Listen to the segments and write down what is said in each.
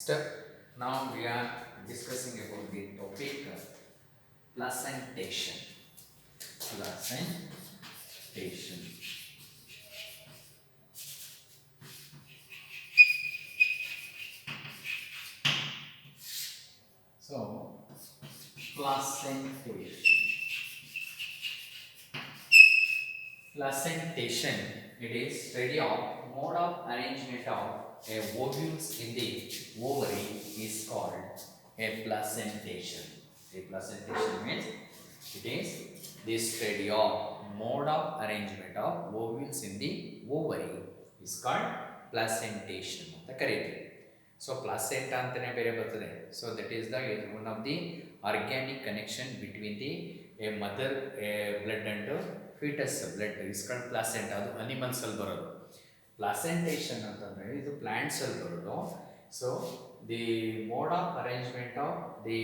Step. Now we are discussing about the topic placentation. Placentation. So, placentation. Placentation. It is study of mode of arrangement of a ovules in the ovary is called a placentation. A placentation means it is the study of mode of arrangement of ovules in the ovary is called placentation ಅಂತ ಕರೀತೀವಿ. So placenta ಅಂತಲೇ ಬೇರೆ ಬರ್ತದೆ. So that is the one of the organic connection between the A mother blood and foetus blood is called placenta. ಅದು animals ಅಲ್ಲಿ ಬರೋದು. Placentation ಅಂತಂದರೆ ಇದು ಪ್ಲಾಂಟ್ಸ್ ಅಲ್ಲಿ ಬರೋದು. So the mode of arrangement of the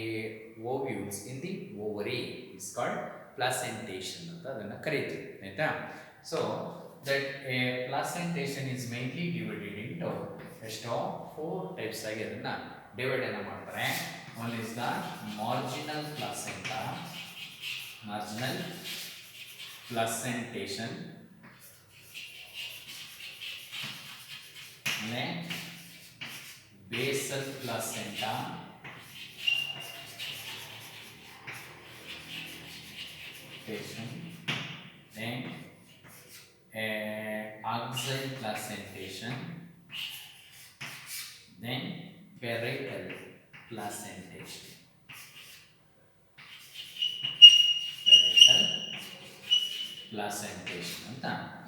ovules in the ovary is called placentation ಅಂತ ಅದನ್ನು ಕರೀತೀವಿ. ಆಯಿತಾ? So that placentation is mainly divided into ಎಷ್ಟೋ 4 ಟೈಪ್ಸ್ ಆಗಿ ಅದನ್ನು ಡಿವೈಡ್ ಮಾಡ್ತಾರೆ. One is the marginal placenta, marginal placentation, basal placenta, then axillary placentation, then parietal placentation. Placentation ಅಂತ.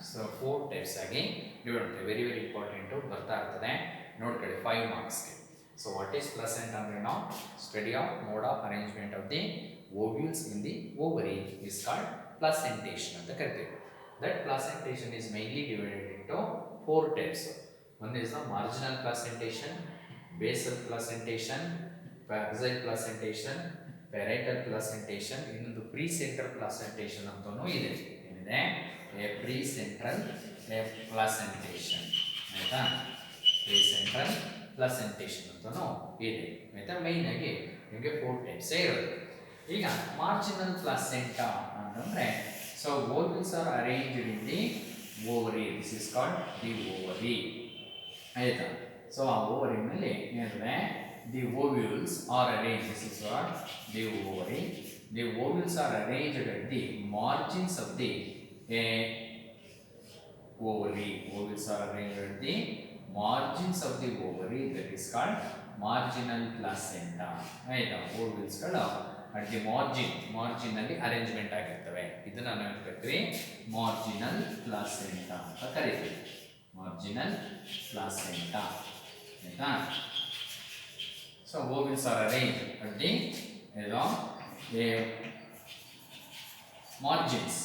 So 4 types ಆಗಿ ಡಿವೈಡ್ ಮಾಡ್ತೀವಿ. ವೆರಿ ಇಂಪಾರ್ಟೆಂಟು, ಬರ್ತಾ ಇರ್ತದೆ ನೋಡ್ಕೊಳ್ಳಿ 5 ಮಾರ್ಕ್ಸ್ಗೆ. ಸೊ ವಾಟ್ ಈಸ್ ಪ್ಲಾಸೆಂಟ್ ಅಂದರೆ ನಾವು study of mode of arrangement of the ovules in the ovary is called placentation ಅಂತ ಕರಿತೀವಿ. That placentation is mainly divided into 4 types. One is the marginal placentation, basal placentation, axile placentation, parietal placentation, ಇನ್ನೊಂದು pre central placentation ಅಂತಲೂ ಇದೆ. ಏನಿದೆ? A free central placentation. ಆಯಿತಾ? Free central placentation ಅಂತಲೂ ಇದೆ. ಆಯಿತಾ? ಮೈನ್ ಆಗಿ ನಿಮಗೆ 4 ಟೈಪ್ಸೇ ಇರೋದು. ಈಗ ಮಾರ್ಜಿನಲ್ ಪ್ಲಾಸೆಂಟಾ ಅಂತಂದರೆ, so ovules are arranged in the ovary. This is called the ovary. ಆಯಿತಾ? ಸೊ ಆ ಓವರಿ ಮೇಲೆ ಏನಿದೆ? The ovules are arranged. This is what the ovary. The ovules are arranged at the margins of the ovary. Ovules are arranged at the margins of the ovary. That is called marginal placenta. Right? Ovules at the margin ಅಲ್ಲಿ arrangement ಆಗಿರ್ತವೆ. ಇದನ್ನ ನಾವು ಕರಿತೀವಿ marginal placenta ಅಂತ ಕರಿತೀವಿ. Marginal placenta. ಆಯ್ತಾ? So ovules are arranged at the margins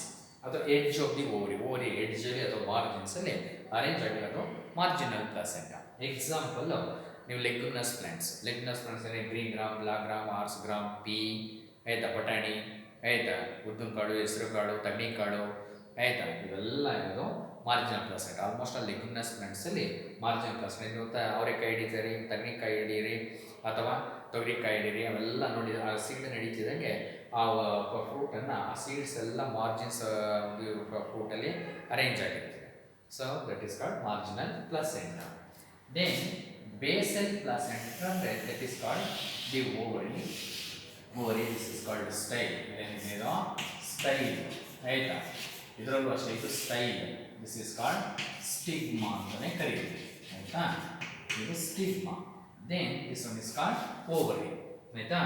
ಅಥವಾ edge of the ovary. Ovary edge ಅಲ್ಲಿ ಅಥವಾ margins ಅಲ್ಲಿ ಅರೇಂಜ್ ಆಗಿರೋದು ಮಾರ್ಜಿನಲ್ ಪ್ಲಾಸೆಂಟಾ. ಎಕ್ಸಾಂಪಲ್ ನೀವು ಲೆಗ್ಯುಮಿನಸ್ ಪ್ಲಾಂಟ್ಸ್ ಅಂದರೆ green gram, black gram, horse gram, pea, ಆಯಿತಾ, ಬಟಾಣಿ, ಆಯಿತಾ, ಉದ್ದಿನ ಕಾಳು, ಹೆಸರು ಕಾಳು, ತಣ್ಣಿಕಾಳು, ಆಯಿತಾ, ಇವೆಲ್ಲ ಇರೋದು ಮಾರ್ಜಿನಲ್ ಪ್ಲಾಸೆಂಟಾ. ಆಲ್ಮೋಸ್ಟ್ ಅಲ್ಲಿ ಲೆಗ್ಯುಮಿನಸ್ ಪ್ಲಾಂಟ್ಸಲ್ಲಿ ಮಾರ್ಜಿನಲ್ ಪ್ಲಾಸೆಂಟಾ. ನೀವು ಅವರೆಕಾಯಿ ಹಿಡಿತೀರಿ, ತಣ್ಣಿಕಾಯಿ ಹಿಡೀರಿ ಅಥವಾ ತೊಗರಿಕಾಯಿ ಹಿಡೀರಿ, ಅವೆಲ್ಲ ನೋಡಿ ಆ ಸೀಡ್ ನಡೀತಿದಂಗೆ ಆ ಫ್ರೂಟನ್ನು, ಆ ಸೀಡ್ಸ್ ಎಲ್ಲ ಮಾರ್ಜಿನ್ಸ್ ಫ್ರೂಟಲ್ಲಿ ಅರೇಂಜ್ ಆಗಿರ್ತದೆ. So that is called marginal placenta. Then basal placenta ಅಂದರೆ that is called the ovary. This is called style. ಇದೇನಿದೆಯೋ ಸ್ಟೈಲ್. ಆಯಿತಾ? ಇದರಲ್ಲೂ ಅಷ್ಟೇ, ಇದು style. This is called stigma ಅಂತಲೇ ಕರೀತೀವಿ. ಆಯಿತಾ? ಇದು stigma. Then this one is called ovary. ಆಯಿತಾ?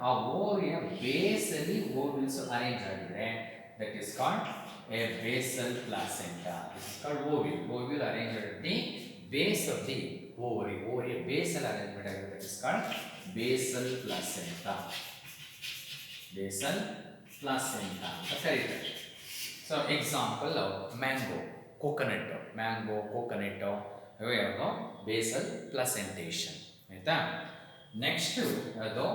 ಆ ಓವರಿಯ ಬೇಸಲ್ಲಿ ಓವ್ಯೂಲ್ಸ್ ಅರೇಂಜ್ ಆಗಿದೆ. That is called a basal placenta. This is called ovule. Ovule arrange at the base of the ovary. ಓವರಿಯ ಬೇಸಲ್ಲಿ ಅರೇಂಜ್ಮೆಂಟ್ ಆಗಿದೆ. That is called basal placenta. Basal placenta ಅಂತ ಕರೀತಾರೆ. ಸೊ ಎಕ್ಸಾಂಪಲ್ ಮ್ಯಾಂಗೋ, ಕೋಕೋನಟ್, ಇವು ಯಾವುದು? Basal placentation. ಆಯಿತಾ? Next ಅದು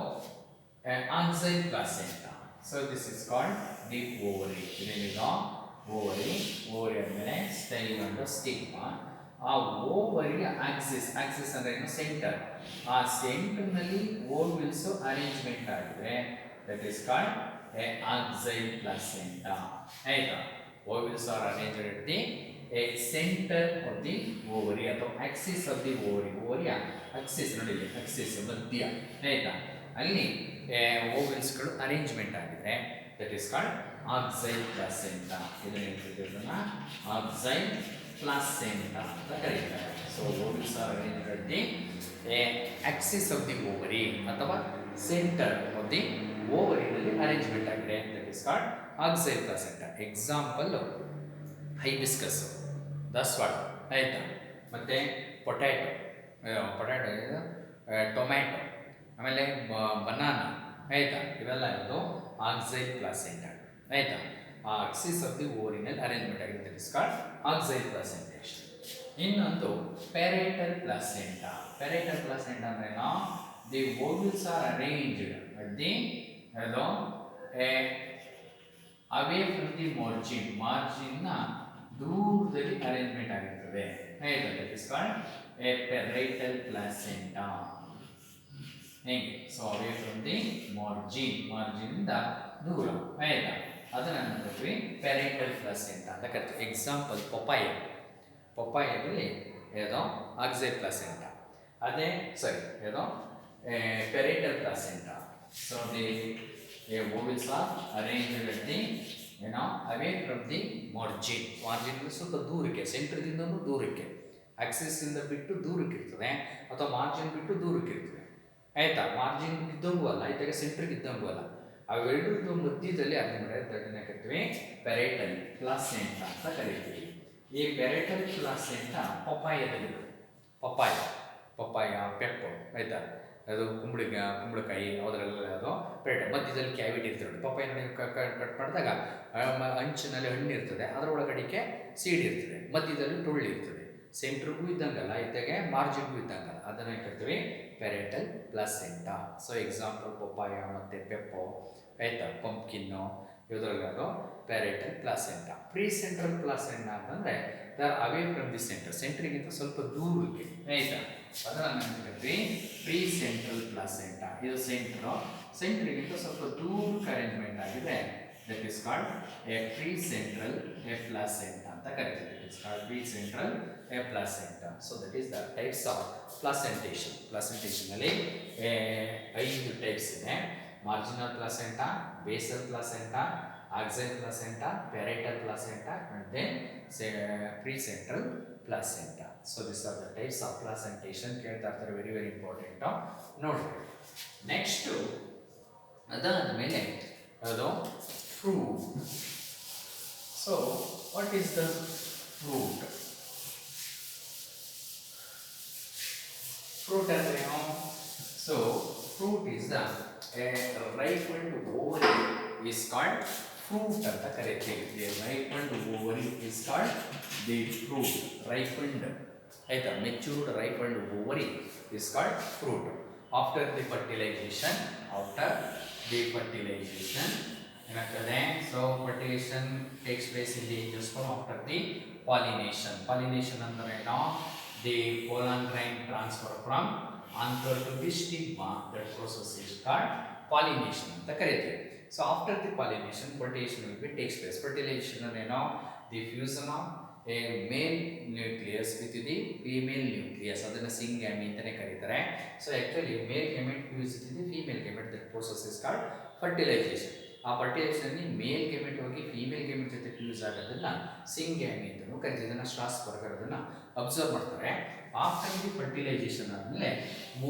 axile placenta. So this is called the ovary. ಇದೇನಿದು ಓವರಿ. ಓವರಿ ಆದಮೇಲೆ ಸ್ಟೈಲ್ ಅಂಡ್ ಸ್ಟಿಗ್ಮಾ. ಆ ಓವರಿಯ ಆಕ್ಸಿಸ್ ಅಂದ್ರೆ ಏನು ಸೆಂಟರ್, ಆ ಸೆಂಟರ್ನಲ್ಲಿ ಓವಿಲ್ಸ್ ಅರೇಂಜ್ಮೆಂಟ್ ಆಗಿದೆ, that is called a axile placenta. ಆಯ್ತಾ, ovules are arranged at the a centre of the ovary ಅಥವಾ ಆಕ್ಸಿಸ್ ಆಫ್ ದಿ ಓವರಿಯ ಆಕ್ಸಿಸ್ ನೋಡಿ, ಆಕ್ಸಿಸ್ ಮಧ್ಯ. ಆಯ್ತಾ, ಅಲ್ಲಿ ಓವಿಲ್ಸ್ಗಳು ಅರೇಂಜ್ಮೆಂಟ್ ಆಗಿದೆ, that is called axile placenta. ಇದನ್ನ ಆಕ್ಸೈಲ್ ಪ್ಲಾಸೆಂಟಾ ಅಂತ ಕರೀತಾರೆ. So ovules are arranged at the axis of the ovary ಅಥವಾ ಸೆಂಟರ್ ಆಫ್ ದಿ ಓವರಿನಲ್ಲಿ ಅರೇಂಜ್ಮೆಂಟ್ ಆಗಿದೆ, that is called axile placenta. Example hibiscus, ದಾಸವಾಳ. ಆಯ್ತಾ, ಮತ್ತೆ ಪೊಟ್ಯಾಟೊ, ಟೊಮ್ಯಾಟೊ, ಆಮೇಲೆ ಬನಾನಾ. ಆಯ್ತಾ, ಇವೆಲ್ಲ ಇದು ಆಕ್ಸೈಲ್ ಪ್ಲಾಸೆಂಟಾ. ಆಯ್ತಾ, ಆ ಆಕ್ಸಿಸ್ ಆಫ್ ದಿ ಓವರಿನಲ್ಲಿ ಅರೇಂಜ್ಮೆಂಟ್ ಆಗಿದೆ, that is called axile placentation. ಇನ್ನೊಂದು ಪೆರೈಟಲ್ ಪ್ಲಾಸೆಂಟಾ. ಪೆರೈಟಲ್ ಪ್ಲಾಸೆಂಟಾ ಅಂದ್ರೆ the ovules are arranged at the away from the margin ನ ದೂರದಲ್ಲಿ ಅರೇಂಜ್ಮೆಂಟ್ ಆಗಿರ್ತದೆ. ಆಯ್ತಾ, that is called a parietal placenta. ಹೇಗೆ? So away from the margin ಇಂದ ದೂರ. ಆಯ್ತಾ, ಅದನ್ನ ನೋಡ್ತೀವಿ ಪೆರೈಟಲ್ ಪ್ಲಾಸೆಂಟಾ ಅಂತ ಕರಿತೀವಿ. ಎಕ್ಸಾಂಪಲ್ ಪಪ್ಪಾಯದಲ್ಲಿ ಏನೋ ಆಕ್ಸೈಲ್ ಪ್ಲಾಸೆಂಟಾ, ಅದೇ ಸರಿ ಏನೋ parietal placenta. So the ovules are arranged at the away from the margin ಸ್ವಲ್ಪ ದೂರಕ್ಕೆ, ಸೆಂಟರ್ದಿಂದ ದೂರಕ್ಕೆ, ಆಕ್ಸಿಸ್ ಇಂದ ಬಿಟ್ಟು ದೂರಕ್ಕೆ ಇರ್ತದೆ ಅಥವಾ ಮಾರ್ಜಿನ್ ಬಿಟ್ಟು ದೂರಕ್ಕೆ ಇರ್ತದೆ. ಆಯ್ತಾ, ಮಾರ್ಜಿನ್ ಇದ್ದಂಗೂ ಅಲ್ಲ, ಇದ್ದಾಗ ಸೆಂಟ್ರಿಗೆ ಇದ್ದಂಗೂ ಅಲ್ಲ, ಅವೆರಡರದ್ದು ಮಧ್ಯದಲ್ಲಿ ಅದನ್ನ ಕರಿತೀವಿ ಪೆರೈಟಲ್ ಪ್ಲಾಸೆಂಟಾ ಅಂತ ಕರಿತೀವಿ. ಈ ಪೆರೈಟಲ್ ಪ್ಲಾಸೆಂಟಾ ಪಪ್ಪಾಯದಲ್ಲಿ, ಪಪ್ಪಾಯ ಪೆಪ್ಪು. ಆಯ್ತಾ, ಅದು ಕುಂಬಳಕಾಯಿ ಅದರಲ್ಲ, ಅದು ಪೆರೈಟಲ್ ಮಧ್ಯದಲ್ಲಿ ಕ್ಯಾವಿಟಿ ಇರ್ತದೆ. ಪಪ್ಪಾಯ ಕಟ್ ಮಾಡಿದಾಗ ಅಂಚಿನಲ್ಲಿ ಹಣ್ಣು ಇರ್ತದೆ, ಅದರೊಳಗಡೆಗೆ ಸೀಡ್ ಇರ್ತದೆ, ಮಧ್ಯದಲ್ಲಿ ಟೊಳ್ಳು ಇರ್ತದೆ, ಸೆಂಟ್ರಿಗೂ ಇದ್ದಂಗಲ್ಲ, ಇದ್ದಾಗೆ ಮಾರ್ಜಿನ್ಗೂ ಇದ್ದಂಗಲ್ಲ, ಅದನ್ನು ಕರಿತೀವಿ parietal placenta. So example papaya ಮತ್ತು ಪೆಪ್ಪೋ. ಆಯ್ತಾ, ಪಂಪ್ಕಿನ್ನು, ಇದರಲ್ಲಿ ಅದು parietal placenta. Pre central placenta ಅಂತಂದರೆ ದರ್ ಅವೇ ಫ್ರಮ್ ದಿ ಸೆಂಟ್ರಿಗಿಂತ ಸ್ವಲ್ಪ ದೂರಕ್ಕೆ. ಆಯ್ತಾ, ಅದನ್ನು ಕರಿತೀವಿ ಪ್ರೀ ಸೆಂಟ್ರಲ್ ಪ್ಲಾಸೆಂಟಾ. ಇದು ಸೆಂಟ್ರಿಗಿಂತ ಸ್ವಲ್ಪ ದೂರಕ್ಕೆ ಅರೇಂಜ್ಮೆಂಟ್ ಆಗಿದೆ, that is called a free central placenta ಅಂತ ಕರಿತೀವಿ. It's called precentral placenta. So that is the types of placentation. Placentation ಅಲ್ಲಿ 5 ಟೈಪ್ಸ್ ಇದೆ. Marginal placenta, basal placenta, axile placenta, parietal placenta and then precentral placenta. So these are the types of placentation. ಕೇಳ್ತಾ ಇರ್ತಾರೆ, very very important ನೋಡಿ. Next ಅದಾದ ಮೇಲೆ ಅದು fruit. So what is the fruit ಅಂದ್ರೆ ಏನು? So fruit is the ripened ovary is called fruit ಅಂತ ಕರೀತೀವಿ. The ripened ovary is called the fruit. ripened, ಆಯ್ತಾ, matured ripened ovary is called fruit. After the fertilization ಏನಾಗ್ತದೆ? So fertilization takes place in the angiosperm after the pollination ಅಂದ್ರೆ ಏನು? The pollen grain transfer from anther to the stigma, that process is called pollination ಅಂತ ಕರೀತೀವಿ. So after the pollination, fertilization will be takes place. Fertilization ಅಂದ್ರೆ ಏನು? The fusion of a male nucleus with the female nucleus, ಅದನ್ನ ಸಿಂಗ್ಯಾಮಿ ಅಂತಾನೆ ಕರೀತಾರೆ. So actually male gamete fused with the female gamete, that process is called fertilization. ಆ fertilisation ಮೇಲ್ ಗೆಮೆಟ್ ಹೋಗಿ female ಗೆಮೆಟ್ ಜೊತೆ fuse ಆಗೋದನ್ನ ಸಿಂಗ್ಯಾಮಿ ಅಂತಲೂ ಕರೀತಾರೆ. ಇದನ್ನು ಸ್ಟ್ರಾಸ್ಬರ್ಗರ್ ಅದನ್ನು ಅಬ್ಸರ್ವ್ ಮಾಡ್ತಾರೆ. ಆಫ್ಟರ್ ದಿ ಫರ್ಟಿಲೈಸೇಷನ್ ಆದಮೇಲೆ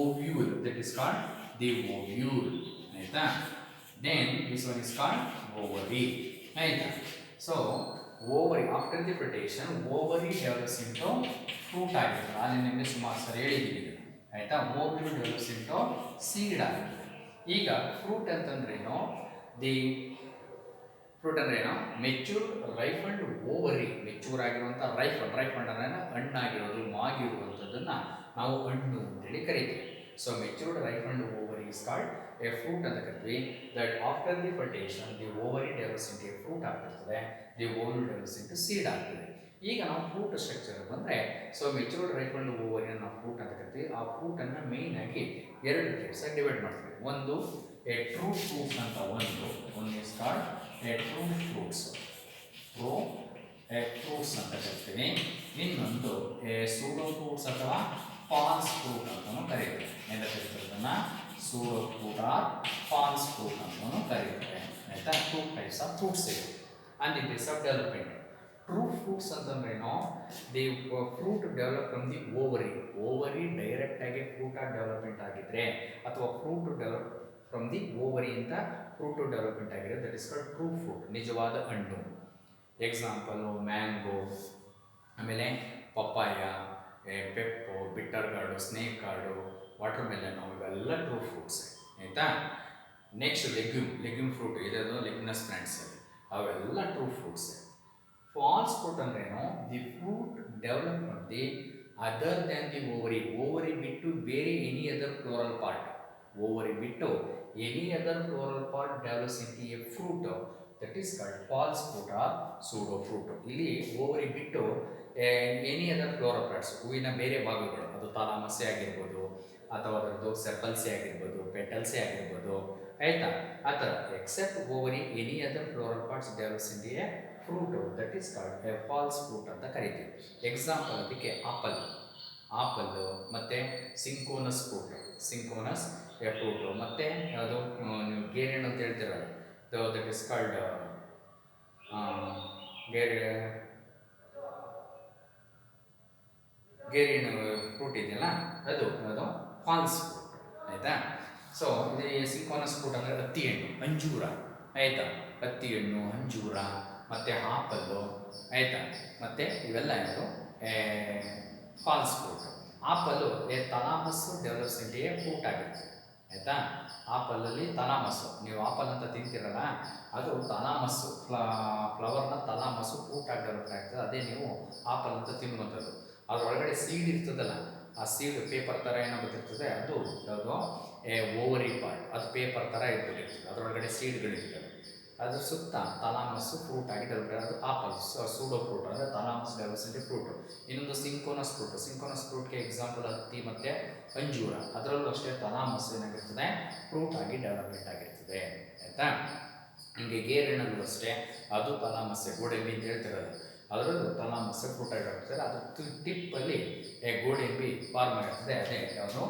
ovule, that is called the ovule. ಆಯಿತಾ, then this one is called ovary. ಆಯಿತಾ, so ovary after the fertilisation ovary develops into fruit ಆಗಿರ್ತದೆ. ಅಲ್ಲಿ ನಿಮಗೆ ಸುಮಾರು ಸರಿ ಹೇಳಿದ್ದೀವಿ. ಆಯಿತಾ, ಓವ್ಯೂಲ್ ಡೆವಲಪ್ಸ್ ಇಂಟು ಸೀಡ್ ಆಗಿರ್ತದೆ. ಈಗ ಫ್ರೂಟ್ ಅಂತಂದ್ರೇನು? ದಿ ಫ್ರೂಟ್ ಅಂದ್ರೆ ಏನು? ಮೆಚ್ಯೂರ್ ರೈಪಂಡ್ ಓವರಿ, ಮೆಚ್ಯೂರ್ ಆಗಿರುವಂಥ ರೈಪಂಡ್ ಅಂದ್ರೆ ಹಣ್ಣಾಗಿರೋದು, ಮಾಗಿರುವಂಥದ್ದನ್ನು ನಾವು ಹಣ್ಣು ಅಂತೇಳಿ ಕರಿತೀವಿ. So matured ripened ovary is called a fruit ಅಂತ ಕರಿತೀವಿ. That after the fertilisation the ovary develops into a fruit ಆಗ್ತಿರ್ತದೆ, the ovary develops into seed ಆಗ್ತದೆ. ಈಗ ನಾವು ಫ್ರೂಟ್ ಸ್ಟ್ರಕ್ಚರ್ ಬಂದರೆ ಸೊ ಮೆಚೂರ್ಡ್ ರೈಪಂಡ್ ಓವರಿನ ನಾವು ಫ್ರೂಟ್ ಅಂತ ಕರಿತೀವಿ. ಆ ಫ್ರೂಟನ್ನು ಮೇಯ್ನಾಗಿ ಎರಡು ಟೈಪ್ಸಾಗಿ ಡಿವೈಡ್ ಮಾಡ್ತೀವಿ. ಒಂದು ಎ ಟ್ರೂ ಫ್ರೂಟ್ಸ್ ಅಂತ ಒಂದು is called a true fruits fruits ಅಂತ ಕರಿತೀವಿ. ಇನ್ನೊಂದು ಸೂಡೋ ಫ್ರೂಟ್ಸ್ ಅಥವಾ ಫಾಲ್ಸ್ ಫ್ರೂಟ್ ಅಂತಲೂ ಕರೀತಾರೆ. ಎಲ್ಲ ಕರೀತಾರೆ pseudo fruit or false fruit ಅಂತಲೂ ಕರೀತಾರೆ. ಆಯಿತಾ? ಟೂ ಟೈಪ್ಸ್ ಆಫ್ ಫ್ರೂಟ್ಸ್ ಇದೆ and the base of development. True fruits ಅಂತಂದ್ರೇನು, the fruit develop from the ovary ಡೈರೆಕ್ಟಾಗಿ ಫ್ರೂಟಾಗಿ ಡೆವಲಪ್ಮೆಂಟ್ ಆಗಿದ್ರೆ ಅಥವಾ fruit develop from the ovary ಅಂತ ಫ್ರೂಟು ಡೆವಲಪ್ಮೆಂಟ್ ಆಗಿದೆ, that is called true fruit, ನಿಜವಾದ ಹಣ್ಣು. ಎಕ್ಸಾಂಪಲು ಮ್ಯಾಂಗೋ, ಆಮೇಲೆ ಪಪ್ಪಾಯ, ಪೆಪ್ಪು, bitter gourd, snake gourd, water melon, ಇವೆಲ್ಲ ಟ್ರೂ ಫ್ರೂಟ್ಸ್. ಆಯಿತಾ? ನೆಕ್ಸ್ಟ್ ಲೆಗ್ಯೂಮ್ ಫ್ರೂಟ್ ಇದೆದು ಲೆಗ್ಯುಮಿನಸ್ ಪ್ಲಾಂಟ್ಸ್, ಅವೆಲ್ಲ ಟ್ರೂ ಫ್ರೂಟ್ಸ್. ಫಾಲ್ಸ್ ಫ್ರೂಟ್ ಅಂದ್ರೇನು, the fruit develop from the other than the ovary ಬಿಟ್ಟು ಬೇರೆ any other floral part, ovary ಬಿಟ್ಟು any other floral part develops into a fruit, that is called false fruit or pseudo fruit. ಇಲ್ಲಿ ovary ಬಿಟ್ಟು any other floral parts, ಹೂವಿನ ಬೇರೆ ಭಾಗಗಳು, ಅದು ಥಾಲಮಸ್ಸೇ ಆಗಿರ್ಬೋದು ಅಥವಾ ಅದರದ್ದು ಸೆಪಲ್ಸೇ ಆಗಿರ್ಬೋದು, ಪೆಟಲ್ಸೇ ಆಗಿರ್ಬೋದು. ಆಯಿತಾ? ಆ ಥರ except ovary any other floral parts develops into a fruit, that is called a false fruit ಅಂತ ಕರಿತೀವಿ. ಎಕ್ಸಾಂಪಲ್ ಅದಕ್ಕೆ ಆಪಲ್ಲು ಮತ್ತು ಸಿಂಕೋನಸ್ ಎ ಫ್ರೂಟು, ಮತ್ತು ಅದು ನೀವು ಗೇರೆಣ್ಣು ಅಂತ ಹೇಳ್ತಿರಲ್ಲ, ದಟ್ ಈಸ್ ಕಾಲ್ಡ್ ಗೇರೆಣ್ಣು ಫ್ರೂಟ್ ಇದೆಯಲ್ಲ ಅದು ಫಾಲ್ಸ್ ಫ್ರೂಟ್. ಆಯಿತಾ? ಸೊ ಇದು ಸಿಂಕೋನಸ್ ಫ್ರೂಟ್ ಅಂದರೆ ಹತ್ತಿ ಹಣ್ಣು, ಅಂಜೂರ. ಆಯಿತಾ? ಹತ್ತಿ ಹಣ್ಣು, ಅಂಜೂರ ಮತ್ತು ಆಪಲ್ಲು. ಆಯಿತಾ? ಮತ್ತು ಇವೆಲ್ಲ ಇದು false fruit. Apple thalamus develops into a fruit ಆಗಿರುತ್ತೆ. ಆಯಿತಾ? ಆಪಲಲ್ಲಿ ಥಾಲಮಸ್ಸು, ನೀವು ಆಪಲ್ ಅಂತ ತಿಂತೀರಲ್ಲ, ಅದು ಥಾಲಮಸ್ಸು, ಫ್ಲವರ್ನ ಥಾಲಮಸ್ಸು ಫ್ರೂಟಾಗಿ ಡೆವಲಪ್ ಆಗ್ತದೆ. ಅದೇ ನೀವು ಆಪಲ್ ಅಂತ ತಿನ್ನುವಂಥದ್ದು. ಅದರೊಳಗಡೆ ಸೀಡ್ ಇರ್ತದಲ್ಲ, ಆ ಸೀಡ್ ಪೇಪರ್ ಥರ ಏನೋ ಗೊತ್ತಿರ್ತದೆ, ಅದು ಯಾವುದೋ ಓವರಿ ಪಾರ್ಟ್, ಅದು ಪೇಪರ್ ಥರ ಇರ್ತದೆ, ಅದರೊಳಗಡೆ ಸೀಡ್ಗಳಿರ್ತವೆ. ಅದ್ರ ಸುತ್ತ ಥಾಲಮಸ್ಸು ಫ್ರೂಟ್ ಆಗಿ ಡೆವಲಪ್, ಅದು ಆಪಲ್ ಸೂಡೋ ಫ್ರೂಟ್, ಅಂದರೆ ಥಾಲಮಸ್ ಡೆವಲಪ್ಸ್ ಇಂಟು ಫ್ರೂಟು. ಇನ್ನೊಂದು ಸಿಂಕೋನಸ್ ಫ್ರೂಟ್ಗೆ ಎಕ್ಸಾಂಪಲ್ ಹತ್ತಿ ಮತ್ತು ಅಂಜೂರ, ಅದರಲ್ಲೂ ಅಷ್ಟೇ ಥಾಲಮಸ್ ಏನಾಗಿರ್ತದೆ, ಫ್ರೂಟ್ ಆಗಿ ಡೆವಲಪ್ಮೆಂಟ್ ಆಗಿರ್ತದೆ. ಆಯಿತಾ? ಹೀಗೆ ಗೇರೆಣ್ಣಲ್ಲೂ ಅಷ್ಟೇ, ಅದು ಥಾಲಮಸ್ಸೆ, ಗೋಡಂಬಿ ಅಂತ ಹೇಳ್ತಿರೋದು, ಅದರಲ್ಲೂ ಥಾಲಮಸ್ಸೆ ಫ್ರೂಟ್ ಆಗಿ ಆಗ್ತದೆ. ಅದು ಟಿಪ್ಪಲ್ಲಿ ಗೋಡಂಬಿ ಫಾರ್ಮ್ ಆಗಿರ್ತದೆ, ಅದೇ ಯಾವುದು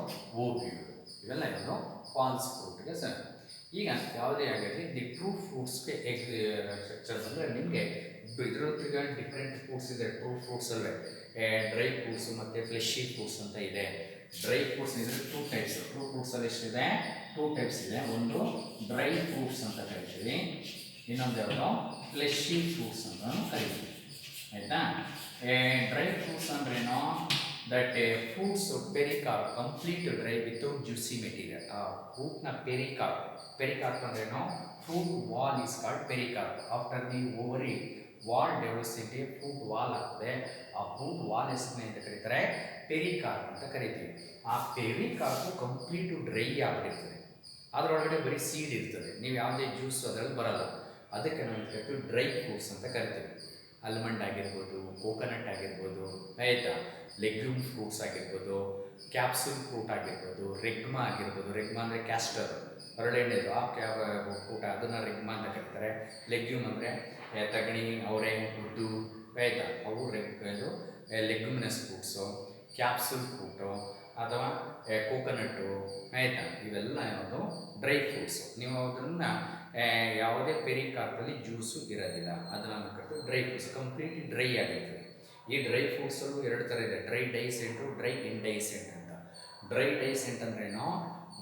ಓವಿಯು. ಇವೆಲ್ಲ ಯಾವುದು ಫಾಲ್ಸ್ ಫ್ರೂಟ್ಗೆ ಸರ್. ಈಗ ಯಾವುದೇ ಆಗಿರಲಿ, ದಿ ಟ್ರೂ ಫ್ರೂಟ್ಸ್ಗೆ ಸ್ಟ್ರಕ್ಚರ್ ಬಂದರೆ ನಿಮಗೆ ಇದರೊತ್ತಿಗೆ ಡಿಫ್ರೆಂಟ್ ಫ್ರೂಟ್ಸ್ ಇದೆ. ಟ್ರೂ ಫ್ರೂಟ್ಸಲ್ಲೇ ಡ್ರೈ ಫ್ರೂಟ್ಸು ಮತ್ತು ಫ್ಲೆಶಿ ಫ್ರೂಟ್ಸ್ ಅಂತ ಇದೆ. ಡ್ರೈ ಫ್ರೂಟ್ಸ್ ಇದ್ರೆ ಟೂ ಟೈಪ್ಸ್. ಟ್ರೂ ಫ್ರೂಟ್ಸಲ್ಲಿ ಎಷ್ಟಿದೆ? ಟೂ ಟೈಪ್ಸ್ ಇದೆ. ಒಂದು ಡ್ರೈ ಫ್ರೂಟ್ಸ್ ಅಂತ ಕರಿತೀವಿ, ಇನ್ನೊಂದು ಯಾವುದು ಫ್ಲೆಶಿ ಫ್ರೂಟ್ಸ್ ಅಂತ ಕರಿತೀವಿ. ಆಯಿತಾ? ಡ್ರೈ ಫ್ರೂಟ್ಸ್ ಅಂದ್ರೇನು, that fruits pericarp complete dry without juicy material. ಆ ಫ್ರೂಟ್ನ ಪೆರಿಕಾರ್ಪ್ ಅಂದ್ರೇನು, fruit wall is called pericarp. After the ovary wall develops into fruit wall ಆಗ್ತದೆ. ಆ ಫ್ರೂಟ್ ವಾಲ್ ಹೆಸರನ್ನ ಅಂತ ಕರೀತಾರೆ ಪೆರಿಕಾರ್ಪ್ ಅಂತ ಕರಿತೀವಿ. ಆ ಪೆರಿಕಾರ್ಪು ಕಂಪ್ಲೀಟು ಡ್ರೈ ಆಗಿಬಿಟ್ಟಿರ್ತದೆ, ಅದರೊಳಗಡೆ ಬರೀ ಸೀಡ್ ಇರ್ತದೆ, ನೀವು ಯಾವುದೇ ಜ್ಯೂಸ್ ಅದರಲ್ಲಿ ಬರಲ್ಲ. ಅದಕ್ಕೆ ನಾವು ಕರಿತೀವಿ ಡ್ರೈ ಫ್ರೂಟ್ಸ್ ಅಂತ ಕರಿತೀವಿ. ಆಲ್ಮಂಡ್ ಆಗಿರ್ಬೋದು, ಕೋಕೋನಟ್ ಆಗಿರ್ಬೋದು, ಆಯಿತಾ, ಲೆಗ್ಯೂಮ್ ಫ್ರೂಟ್ಸ್ ಆಗಿರ್ಬೋದು, ಕ್ಯಾಪ್ಸುಲ್ ಫ್ರೂಟ್ ಆಗಿರ್ಬೋದು, ರೆಗ್ಮಾ ಆಗಿರ್ಬೋದು. ರೆಗ್ಮಾ ಅಂದರೆ ಕ್ಯಾಸ್ಟರ್, ಹರಳೆಣ್ಣೆದು ಆ ಫ್ರೂಟ್, ಅದನ್ನು ರೆಗ್ಮಾ ಅಂತ ಕರೀತಾರೆ. ಲೆಗ್ಯೂಮ್ ಅಂದರೆ ತಗಣಿ, ಅವರೆ, ಉದ್ದು, ಆಯಿತಾ, ಅವು ಇದು ಲೆಗ್ಯುಮಿನಸ್ ಫ್ರೂಟ್ಸು. ಕ್ಯಾಪ್ಸುಲ್ ಫ್ರೂಟು ಅಥವಾ ಕೋಕೋನಟ್ಟು, ಆಯಿತಾ, ಇವೆಲ್ಲ ಯಾವುದು ಡ್ರೈ ಫ್ರೂಟ್ಸು. ನೀವು ಅದನ್ನು ಯಾವುದೇ ಪೆರಿಕಾರ್ಪಲ್ಲಿ ಜ್ಯೂಸು ಇರೋದಿಲ್ಲ, ಅದನ್ನು ಕರೆದು ಡ್ರೈ ಫ್ರೂಟ್ಸ್, ಕಂಪ್ಲೀಟ್ಲಿ ಡ್ರೈ ಆಗಿರ್ತದೆ. ಈ ಡ್ರೈ ಫ್ರೂಟ್ಸಲ್ಲೂ ಎರಡು ಥರ ಇದೆ, ಡ್ರೈ ಡೈಸೆಂಟು, ಡ್ರೈ ಇಂಡೈಸೆಂಟ್ ಅಂತ. ಡ್ರೈ ಡೈಸೆಂಟ್ ಅಂದ್ರೇನು,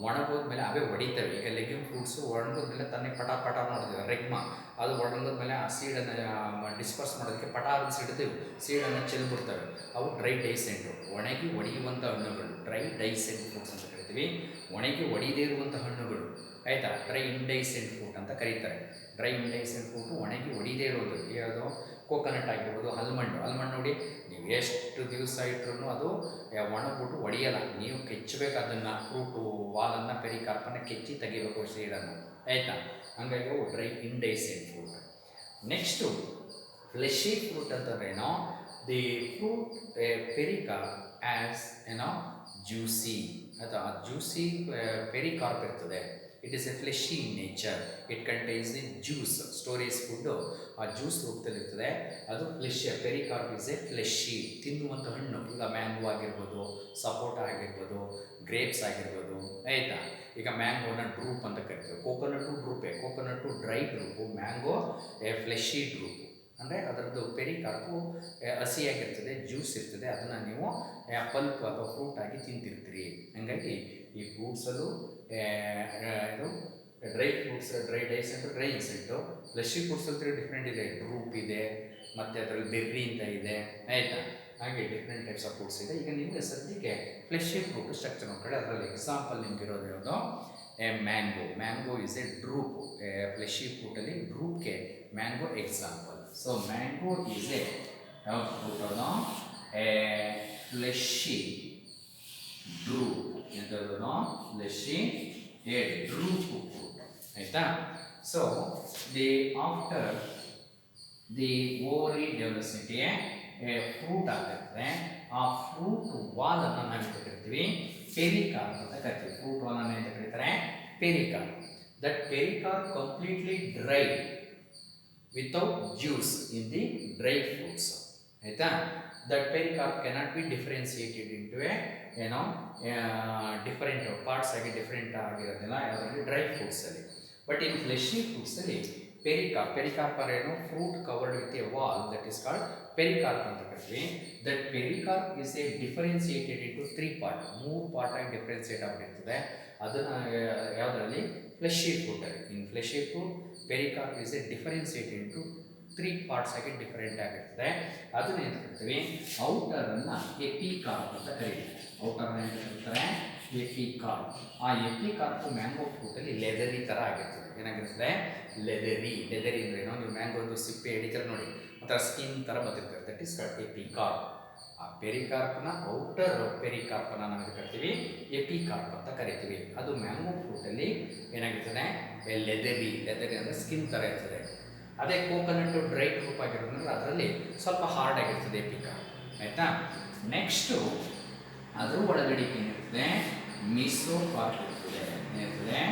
ಒಣಗೋದ್ಮೇಲೆ ಅವೇ ಹೊಡಿತವೆ. ಈಗ ಲೆಗ್ಯೂಮ್ ಫ್ರೂಟ್ಸು ಒಣಗೋದ್ಮೇಲೆ ತನ್ನೇ ಪಟ ನೋಡ್ತೀವಿ. ರೆಗ್ಮಾ ಅದು ಒಣಗೋದ್ಮೇಲೆ ಆ ಸೀಡನ್ನು ಡಿಸ್ಪರ್ಸ್ ಮಾಡೋದಕ್ಕೆ ಪಟ ಸಿಡ್ತೀವಿ, ಸೀಡನ್ನು ಚೆಲ್ಬಿಡ್ತವೆ. ಅವು ಡ್ರೈ ಡೈಸೆಂಟು, ಒಣಗಿ ಒಡೆಯುವಂಥ ಹಣ್ಣುಗಳು. ಡ್ರೈ ಡೈಸೆಂಟ್ ಫ್ರೂಟ್ಸ್ ಅಂತ ಕರಿತೀವಿ. ಒಣಗಿ ಒಡೆಯದೇ ಇರುವಂಥ ಹಣ್ಣುಗಳು, ಆಯಿತಾ, ಡ್ರೈ ಇಂಡೈಸೆಂಟ್ ಫ್ರೂಟ್ ಅಂತ ಕರೀತಾರೆ. ಡ್ರೈ ಇಂಡೈಸೆಂಟ್ ಫ್ರೂಟು ಒಣಗಿ ಒಡೆಯದೇ ಇರೋದು. ಯಾವುದು ಕೋಕೋನಟ್ ಆಗಿರ್ಬೋದು, ಆಲ್ಮಂಡ್ ನೋಡಿ, ನೀವು ಎಷ್ಟು ದಿವಸ ಇಟ್ಟರು ಅದು ಒಣಗ್ಬಿಟ್ಟು ಒಡೆಯಲ್ಲ. ನೀವು ಕೆಚ್ಚಬೇಕು ಅದನ್ನು, ಫ್ರೂಟು ವಾಲನ್ನು, ಪೆರಿಕಾರ್ಪನ್ನು ಕೆಚ್ಚಿ ತೆಗಿಬೇಕು ಸೀಡನ್ನು, ಆಯಿತಾ. ಹಂಗಾಗಿ ಅವು dry indehiscent fruit. Next fleshy fruit ಅಂತಂದ್ರೇನು, the fruit pericarp as juicy ಅಥವಾ ಜ್ಯೂಸಿ ಪೆರಿಕಾರ್ಪ್ ಇರ್ತದೆ. It is a fleshy in nature. It contains the juice. Storage food ಆ ಜ್ಯೂಸ್ ರೂಪದಲ್ಲಿರ್ತದೆ. ಅದು flesh. Pericarp is a fleshy, ತಿನ್ನುವಂಥ ಹಣ್ಣು. ಈಗ mango ಆಗಿರ್ಬೋದು, ಸಪೋಟ ಆಗಿರ್ಬೋದು, ಗ್ರೇಪ್ಸ್ ಆಗಿರ್ಬೋದು, ಆಯಿತಾ. ಈಗ ಮ್ಯಾಂಗೋನ ಡ್ರೂಪ್ ಅಂತ ಕರಿತೀವಿ. ಕೋಕೋನಟ್ಟು ಡ್ರೂಪೇ. Coconut dry drupe, mango a fleshy drupe. ಅಂದರೆ ಅದರದ್ದು ಪೆರಿಕಾರ್ಪು ಹಸಿಯಾಗಿರ್ತದೆ, ಜ್ಯೂಸ್ ಇರ್ತದೆ. ಅದನ್ನು ನೀವು ಪಲ್ಪ್ ಅಥವಾ ಫ್ರೂಟ್ ಆಗಿ ತಿಂತಿರ್ತೀರಿ. ಹಾಗಾಗಿ ಈ ಫ್ರೂಟ್ಸಲ್ಲೂ ಇದು ಡ್ರೈ ಫ್ರೂಟ್ಸ್, ಡ್ರೈ ಡೈಸ್ ಅಂಟು ಡ್ರೈ ಇನ್ಸೆಂಟು. ಫ್ಲೆಶಿ ಫ್ರೂಟ್ಸ್ ಅಂತ ಡಿಫ್ರೆಂಟ್ ಇದೆ. ಡ್ರೂಪ್ ಇದೆ, ಮತ್ತು ಅದರಲ್ಲಿ ಬೆರ್ರಿ ಅಂತ ಇದೆ, ಆಯಿತಾ. ಹಾಗೆ ಡಿಫ್ರೆಂಟ್ ಟೈಪ್ಸ್ ಆಫ್ ಫ್ರೂಟ್ಸ್ ಇದೆ. ಈಗ ನಿಮಗೆ ಸದ್ಯಕ್ಕೆ ಫ್ಲೆಶಿ ಫ್ರೂಟ್ ಸ್ಟ್ರಕ್ಚರ್ ನೋಡ್ಕೊಳ್ಳಿ. ಅದರಲ್ಲಿ ಎಕ್ಸಾಂಪಲ್ ನಿಮ್ಗೆ ಇರೋದು ಯಾವುದು? Mango. Mango is a drupe. Fleshy ಫ್ರೂಟಲ್ಲಿ ಡ್ರೂಪ್ಗೆ mango example. So mango is a fruit ಅನ್ನೋ ಫ್ಲೆಶಿ ಡ್ರೂಪ್. ಎಂಥದ್ದು? ಫ್ಲೆಶಿ ಎ ಡ್ರೂಪ್ ಫ್ರೂಟ್, ಆಯಿತಾ. So the after the ovary develops fruit ಆಗಿರ್ತದೆ. ಆ ಫ್ರೂಟ್ ವಾಲನ್ನು ನಾವು ಕರಿತೀವಿ ಪೆರಿಕಾರ್ಪ್ ಅಂತ ಕರಿತೀವಿ. ಫ್ರೂಟ್ ವಾಲನ್ನು ಅಂತ ಕರೀತಾರೆ pericarp. That pericarp completely dry without juice in the dry fruits, ಆಯಿತಾ. That pericarp cannot be differentiated into a different parts ಆಗಿ ಡಿಫ್ರೆಂಟ್ ಆಗಿರೋದಿಲ್ಲ ಯಾವುದರಲ್ಲಿ? ಡ್ರೈ ಫ್ರೂಟ್ಸಲ್ಲಿ. ಬಟ್ ಇನ್ ಫ್ಲೆಶಿ ಫ್ರೂಟ್ಸಲ್ಲಿ ಪೆರಿಕಾರ್ಪ್ ಏನು? Fruit covered with a wall, that is called pericarp ಅಂತ ಕರಿತೀವಿ. That pericarp is a differentiated into 3 part. 3 ಪಾರ್ಟಾಗಿ differentiate ಆಗಿರ್ತದೆ. ಅದನ್ನು ಯಾವುದರಲ್ಲಿ? ಫ್ಲೆಶಿ ಫ್ರೂಟಲ್ಲಿ. In fleshy fruit pericarp is a differentiated into 3 parts ಆಗಿ ಡಿಫರೆಂಟ್ ಆಗಿರ್ತದೆ. ಅದನ್ನ ಏನು ಕರಿತೀವಿ? ಔಟರನ್ನು ಎಪಿಕಾರ್ಪ್ ಅಂತ ಕರೀತಾರೆ. ಔಟರ್ನ ಏನು ಕರೀತಾರೆ? ಎಪಿಕಾರ್ಪ್. ಆ ಎಪಿಕಾರ್ಪು ಮ್ಯಾಂಗೋ ಫ್ರೂಟಲ್ಲಿ ಲೆದರಿ ಥರ ಆಗಿರ್ತದೆ. ಏನಾಗಿರ್ತದೆ? ಲೆದರಿ. ಲೆದರಿ ಅಂದರೆ ಏನೋ, ನೀವು ಮ್ಯಾಂಗೋದು ಸಿಪ್ಪೆ ಹಿಡಿತಾರೆ ನೋಡಿ, ಒಂಥರ ಸ್ಕಿನ್ ಥರ ಬರ್ತಿರ್ತದೆ. That is called epicarp. ಆ ಪೆರಿಕಾರ್ಪ್ನ ಔಟರ್ ಪೆರಿಕಾರ್ಪನ್ನು ನಾವು ಕರಿತೀವಿ ಎಪಿಕಾರ್ಪ್ ಅಂತ ಕರಿತೀವಿ. ಅದು ಮ್ಯಾಂಗೋ ಫ್ರೂಟಲ್ಲಿ ಏನಾಗಿರ್ತದೆ? ಲೆದರಿ. ಲೆದರಿ ಅಂದರೆ ಸ್ಕಿನ್ ಥರ ಇರ್ತದೆ. ಅದೇ ಕೋಕೋನಟ್ಟು ಡ್ರೈ ಫ್ರೂಟ್ ಆಗಿರೋದ್ರಿಂದ ಅದರಲ್ಲಿ ಸ್ವಲ್ಪ ಹಾರ್ಡ್ ಆಗಿರ್ತದೆ ಎಪಿಕಾರ್ಪ್, ಆಯಿತಾ. ನೆಕ್ಸ್ಟು ಅದ್ರ ಒಳಗಡೆ ಏನಿರ್ತದೆ? ಮೀಸೋಕಾರ್ಪ್ ಇರ್ತದೆ. ಏನಿರ್ತದೆ?